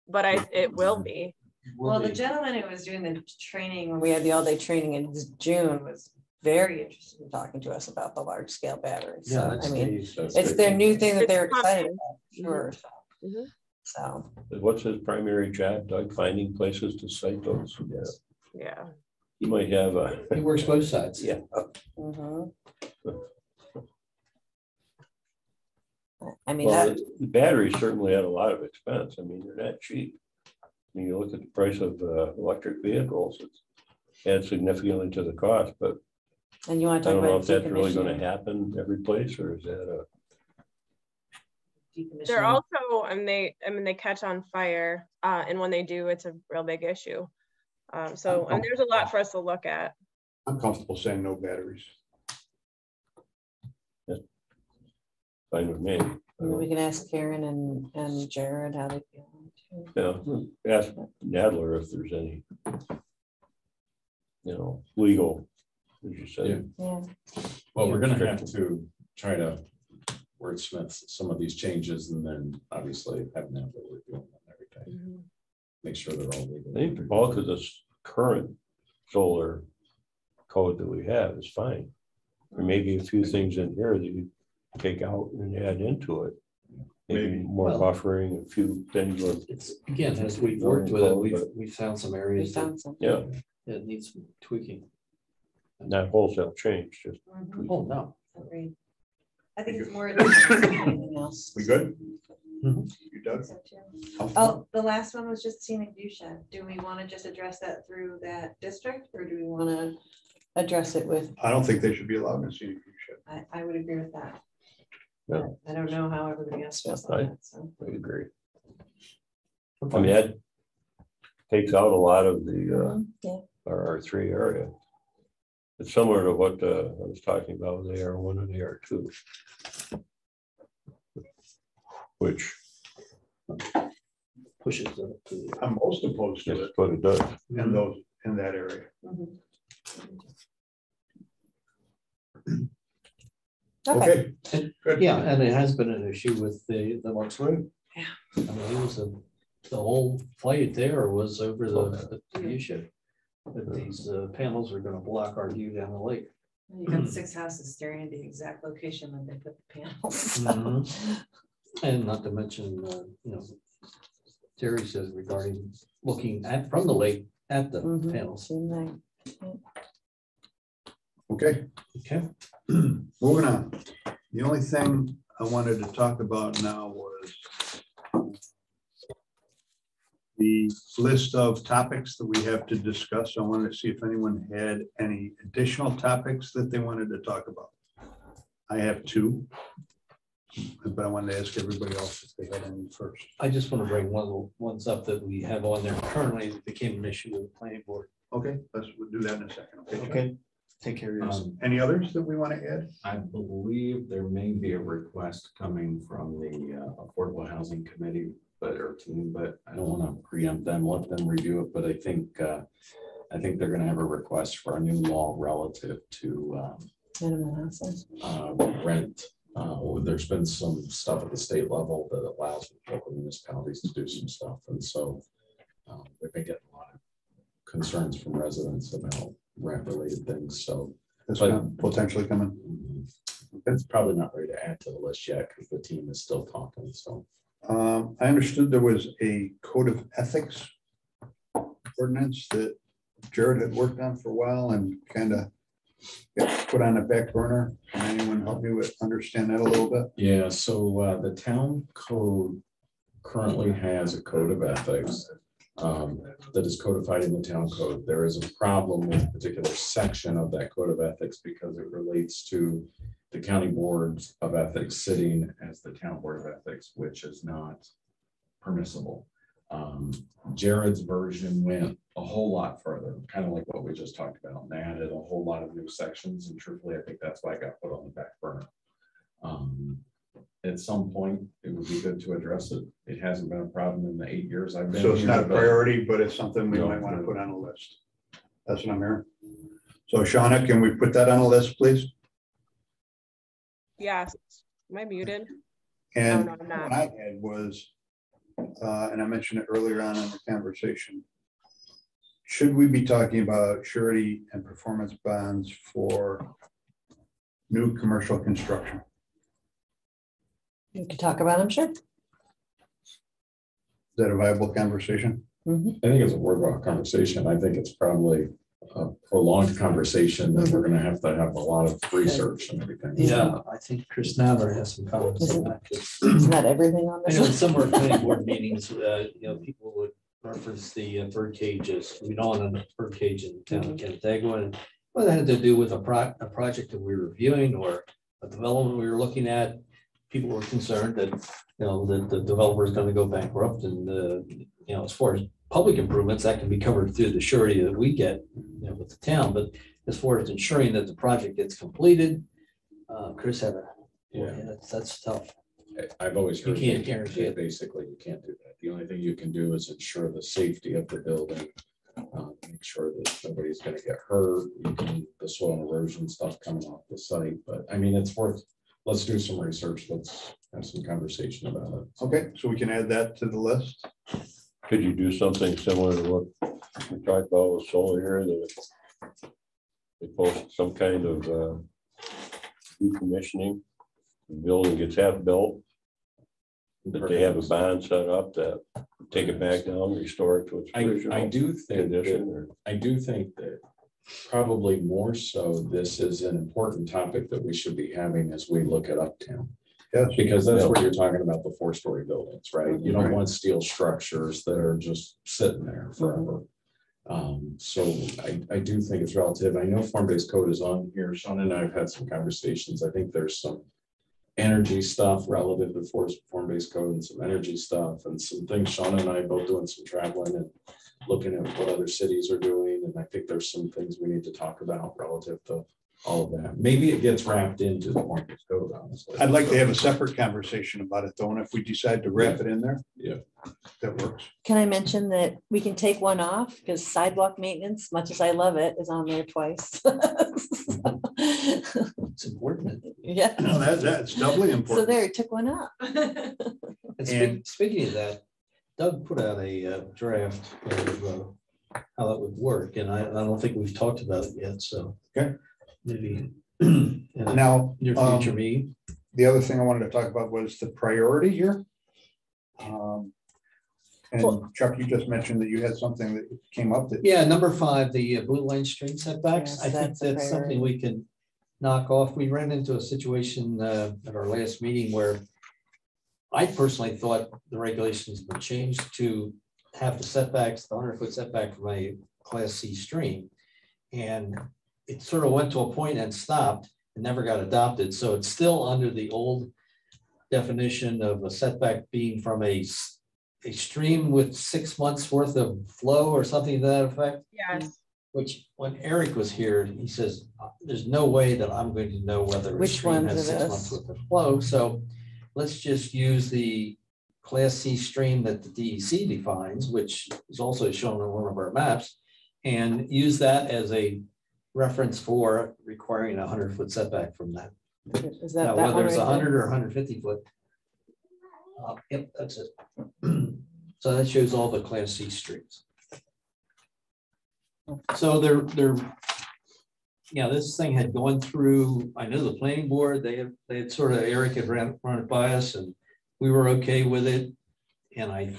but it will be. Well, the gentleman who was doing the training When we had the all-day training in June was very interested in talking to us about the large scale batteries. Yeah, So, I mean, that's it's their new thing that It's they're coming. excited about, sure. Mhm. So What's his primary job, Doug? Finding places to site those? Yeah. You might have He works both sides. Yeah. mhm. I mean, Well, that the batteries certainly had a lot of expense. I mean, they're not cheap. I mean, you look at the price of electric vehicles, it's adds significantly to the cost, but and you want I to talk don't know about if that's really going to decommissioning. happen every place, or is that They're also, they catch on fire, and when they do, it's a real big issue. So there's a lot for us to look at. I'm comfortable saying no batteries. fine with me? And we can ask Karen and Jared how they feel. too. Yeah, ask Nadler if there's any, legal, as you said. Yeah. Well, we're gonna have to try to wordsmith some of these changes, and then obviously have them that we're doing them every day. Mhm. Make sure they're all legal. I think the bulk of this current solar code that we have is fine. There may be a few things in here that you take out and add into it. Maybe more Well, buffering, a few things with, It's, again, as we've worked with it, we've found some We areas that found some. yeah, that need some tweaking. not wholesale change, just Mhm. Oh, no. Agreed. I think it's more. Anything else? We good? Mhm. You done? Oh, the last one was just scenic view shed. Do we want to just address that through that district, or do we want Want to address it with, I don't think they should be allowed in scenic view shed. I would agree with that. No. But I don't know how everybody else feels on that, so. I agree. I mean, that takes out a lot of the yeah, our R3 area. It's similar to what I was talking about with the AR1 and the AR2, which Pushes it to the. I'm most opposed to is it what it does. in that area. Mhm. Okay. Okay, good. Yeah, and it has been an issue with the Marks Road. Yeah. I mean, it was the whole fight there was over the issue. That these panels are gonna block our view down the lake. You got 6 houses staring at the exact location that they put the panels. Mhm. And not to mention, Terry says regarding looking at, from the lake at the Mhm. panels. Same thing. Okay, Okay. moving on. The only thing I wanted to talk about now was the list of topics that we have to discuss. I wanted to see if anyone had any additional topics that they wanted to talk about. I have 2, but I wanted to ask everybody else if they had any first. I just want to bring one of the ones up that we have on there currently that became an issue with the planning board. Okay, we'll do that in a second. Okay. John? Okay, take care of yours. Any others that we want to add? I believe there may be a request coming from the Affordable Housing Committee, or team, but I don't want to preempt them, let them review it, but I think they're gonna have a request for a new law relative to Minimum housing. rent. There's been some stuff at the state level that allows local municipalities to do some stuff, and so we've been getting a lot of concerns from residents about rent-related things, so That's But- potentially coming. it's probably not ready to add to the list yet, because the team is still talking, so. I understood there was a code of ethics ordinance that Jared had worked on for a while and kind of got put on the back burner. Can anyone help me with understand that a little bit? Yeah, so the town code currently has a code of ethics that is codified in the town code. There is a problem with a particular section of that code of ethics because it relates to the county boards of ethics sitting as the town board of ethics, which is not permissible. Jared's version went a whole lot further, kind of like what we just talked about, and added a whole lot of new sections. And truthfully, I think that's why it got put on the back burner. At some point, it would be good to address it. It hasn't been a problem in the 8 years I've been So it's here, not a but- priority, but it's something we No. might want to put on a list. That's what I'm hearing. So Shauna, can we put that on a list, please? Yes. Am I muted? And no, I'm not. what I had was, and I mentioned it earlier on in the conversation, should we be talking about surety and performance bonds for new commercial construction? You could talk about them, sure. Is that a viable conversation? Mhm. I think it's a worthwhile conversation. I think it's probably a prolonged conversation that we're gonna have a lot of research and everything. Yeah, I think Chris Navar has some comments on that. Isn't that everything on I this? know in some of our planning board meetings, people would reference the bird cages, we don't own a bird cage in town of Canandaigua. And whether that had to do with a project that we were reviewing or a development we were looking at, people were concerned that, that the developer is going to go bankrupt. And, as far as public improvements, that can be covered through the surety that we get, with the town. But as far as ensuring that the project gets completed, Chris had that's tough. I've always You heard. can't that guarantee it. Basically, you can't do that. The only thing you can do is ensure the safety of the building. Make sure that nobody's gonna get hurt. You can, the soil erosion stuff coming off the site, but I mean, it's worth, let's do some research. Let's have some conversation about it. Okay, so we can add that to the list. Could you do something similar to what we talked about with solar here, that they post some kind of decommissioning, the building gets half built, that they have a bond set up that take it back down, restore it to its I original do think condition, that, or I do think that probably more so, this is an important topic that we should be having as we look at Uptown. Yes. Because that's where you're talking about the 4-story buildings, right? You don't Right. want steel structures that are just sitting there forever. So I do think it's relative. I know form-based code is on here. Sean and I have had some conversations. I think there's some energy stuff relative to form-based code and some energy stuff and some things. Sean and I both doing some traveling and looking at what other cities are doing. And I think there's some things we need to talk about relative to all of that. Maybe it gets wrapped into the Corners Code, honestly. I'd like to have a separate conversation about it though, and if we decide to wrap it in there. Yeah. That works. Can I mention that we can take one off because sidewalk maintenance, much as I love it, is on there twice. It's important. Yeah, No, that's doubly so important. there, took one up. And And- speaking of that, Doug put out a draft of how that would work, and I don't think we've talked about it yet, so. Okay. Maybe in a Now, near future meeting. the other thing I wanted to talk about was the priority here. And Chuck, you just mentioned that you had something that came up that. Yeah, number 5, the blue line stream setbacks. Yes, I think that's a that's something we can knock off. We ran into a situation at our last meeting where I personally thought the regulations were changed to have the setbacks, the 100-foot setback from a Class C stream. And it sort of went to a point and stopped and never got adopted. So it's still under the old definition of a setback being from a stream with 6 months worth of flow or something to that effect. Yes. Which when Eric was here, he says, there's no way that I'm going to know whether a Which stream ones has are 6 months this? worth of flow. So let's just use the Class C stream that the DEC defines, which is also shown on one of our maps, and use that as a reference for requiring a 100-foot setback from that. Is that Now, that whether one it's right 100 there? or 150 foot. Yep, that's it. So that shows all the Class C streams. So they're, yeah, this thing had gone through, I know the planning board, they had sort of, Eric had run it by us and we were okay with it. And I'm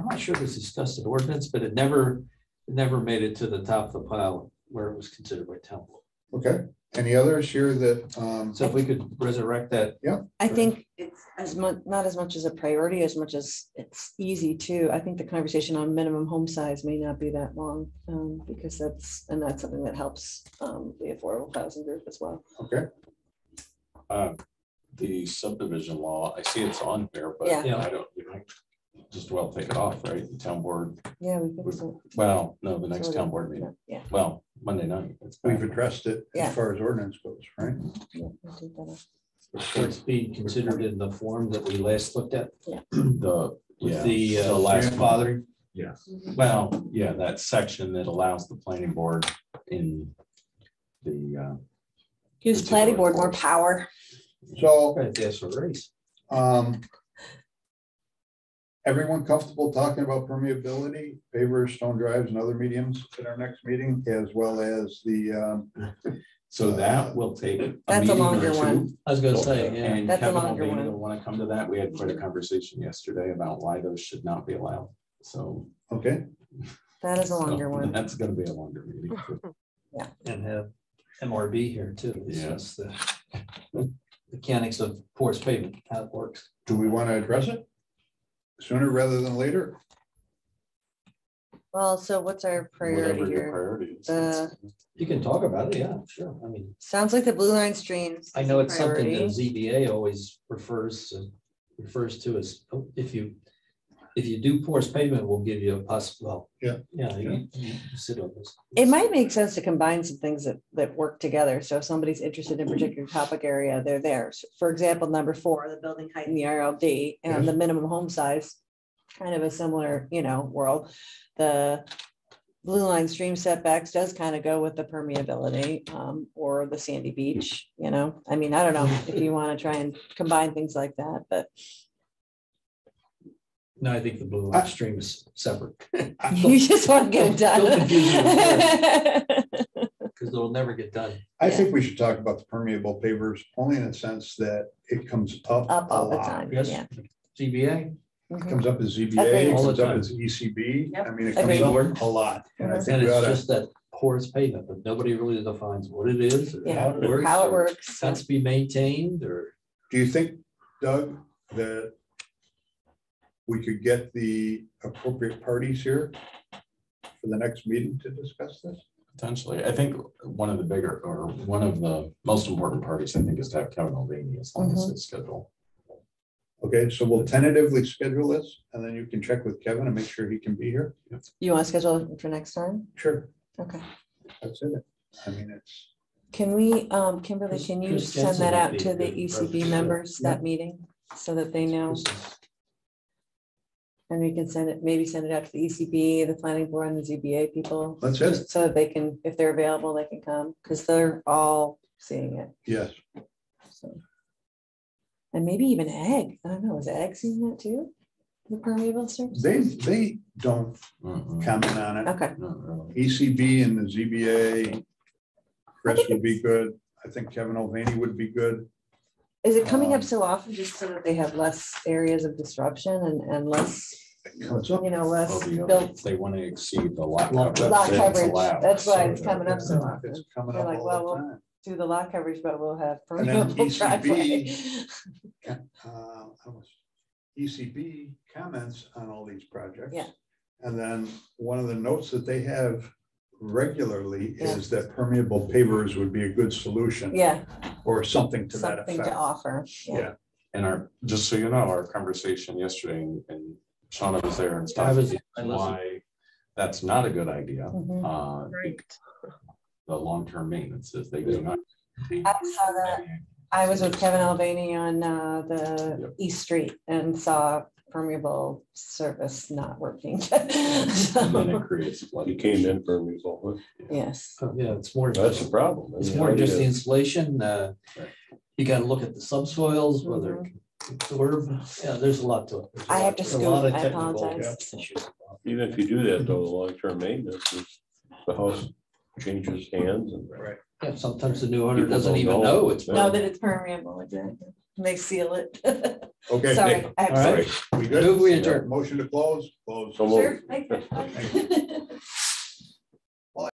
not sure it was discussed at ordinance, but it never made it to the top of the pile where it was considered by town board. Okay, any others here that, So if we could resurrect that. I think it's not as much as a priority as much as it's easy too. I think the conversation on minimum home size may not be that long because that's something that helps the affordable housing group as well. okay, The subdivision law, I see it's on there, but Yeah. I don't, just well take it off, right? The town board, Yeah, we think so. well, no, the next Sort of, town board meeting, Yeah. well, Monday night. It's we've back. addressed it Yeah. as far as ordinance goes, right? Yeah, we'll take that off. So it's being considered in the form that we last looked at. The, With yeah, the the last grandfathering. Yeah, well, yeah, that section that allows the planning board in the, Gives the planning board more power. So, Right, yes, a race. everyone comfortable talking about permeability, pavers, stone drives and other mediums at our next meeting, as well as the, so that will take. That's a meeting or longer two. one. I was gonna say, yeah. And That's a Kevin longer Mulvaney one. will want to come to that. We had quite a conversation yesterday about why those should not be allowed. So. okay, That is a so longer one. That's gonna be a longer meeting. And have MRB here too. Yeah. It's the mechanics of porous pavement, how it works. do we want to address it sooner rather than later? Well, so what's our priority Whatever your here? priority is. The- You can talk about it, yeah, sure. I mean, Sounds like the blue line streams. I know it's something that priority. ZBA always refers to as, if you do porous pavement, we'll give you a possible. Yeah. Yeah, you sit on this. It might make sense to combine some things that work together. So if somebody's interested in a particular topic area, they're there. So for example, number 4, the building height in the RLD and Yes. the minimum home size, kind of a similar, world. The blue line stream setbacks does kind of go with the permeability or the sandy beach, I mean, I don't know if you want to try and combine things like that, but No, I think the blue line stream is separate. you just want to get it Don't confuse me done. Because it'll never get done. I think we should talk about the permeable pavers only in the sense that it comes up Up a all the lot. time, Yes. yeah. ZBA, Mhm. Comes up as ZBA, Agreed. All the comes up time. as ECB. Yep. I mean, it Agreed. comes up a lot. And I Mhm. think and we ought it's to, just that porous pavement, but nobody really defines what it is. Or Yeah, how it works. how it or works. Has to be maintained or. do you think, Doug, that we could get the appropriate parties here for the next meeting to discuss this? Potentially, I think one of the bigger or one of the most important parties, I think, is to have Kevin Mulvaney as long as his schedule. Okay, so we'll tentatively schedule this and then you can check with Kevin and make sure he can be here. You want to schedule it for next time? Sure, Okay. that's it. I mean, it's, Can we, Kimberly, can you Chris send that Jensen out would to be the a good ECB person. members, that meeting, so that they know? And we can send it, maybe send it out to the ECB, the planning board and the ZBA people. That's it. just So that they can, if they're available, they can come, because they're all seeing it. Yes, So. And maybe even Ag, I don't know, is Ag seeing that too? The permeable surface? they don't Mm-mm, comment on it. Okay, not really. ECB and the ZBA, Chris would be good. I think Kevin Mulvaney would be good. is it coming up so often just so that they have less areas of disruption and less, It comes up. you know, Oh, less the other- built They want to exceed the lot. Lot coverage lot that's coverage? allowed, That's why so it's coming up so It's often. coming They're up like, all well, the we'll time. do the lot coverage, but we'll have And then permeable driveway. ECB comments on all these projects. Yeah. And then one of the notes that they have regularly Yeah. is that permeable pavers would be a good solution. Yeah, Or something to that something to effect. offer. Yeah. And our, just so you know, our conversation yesterday, and Shauna was there and I stuff, was- is I listened. why that's not a good idea. Mhm. Right. The long-term maintenance is they do not. I saw that. I was with Kevin Mulvaney on the Yep. East Street and saw permeable surface not working. And then So, it creates flood. He came in for me, so yes, Yeah, it's more. that's the problem. I It's mean, more how do just the you- insulation, Right. you gotta look at the subsoils, whether it can absorb, yeah, there's a lot to it. There's a I lot have to There's a lot scoot, of I technical apologize. issues. Even if you do that, though, the long-term maintenance is the house changes hands and. Right. Yeah, sometimes the new owner People doesn't don't even know. know it's. know that it's permeable, exactly. They seal it. Okay. Sorry. I have to- All right. We good? Move we adjourn. Motion to close? Close. So Sure. moved. Thank you.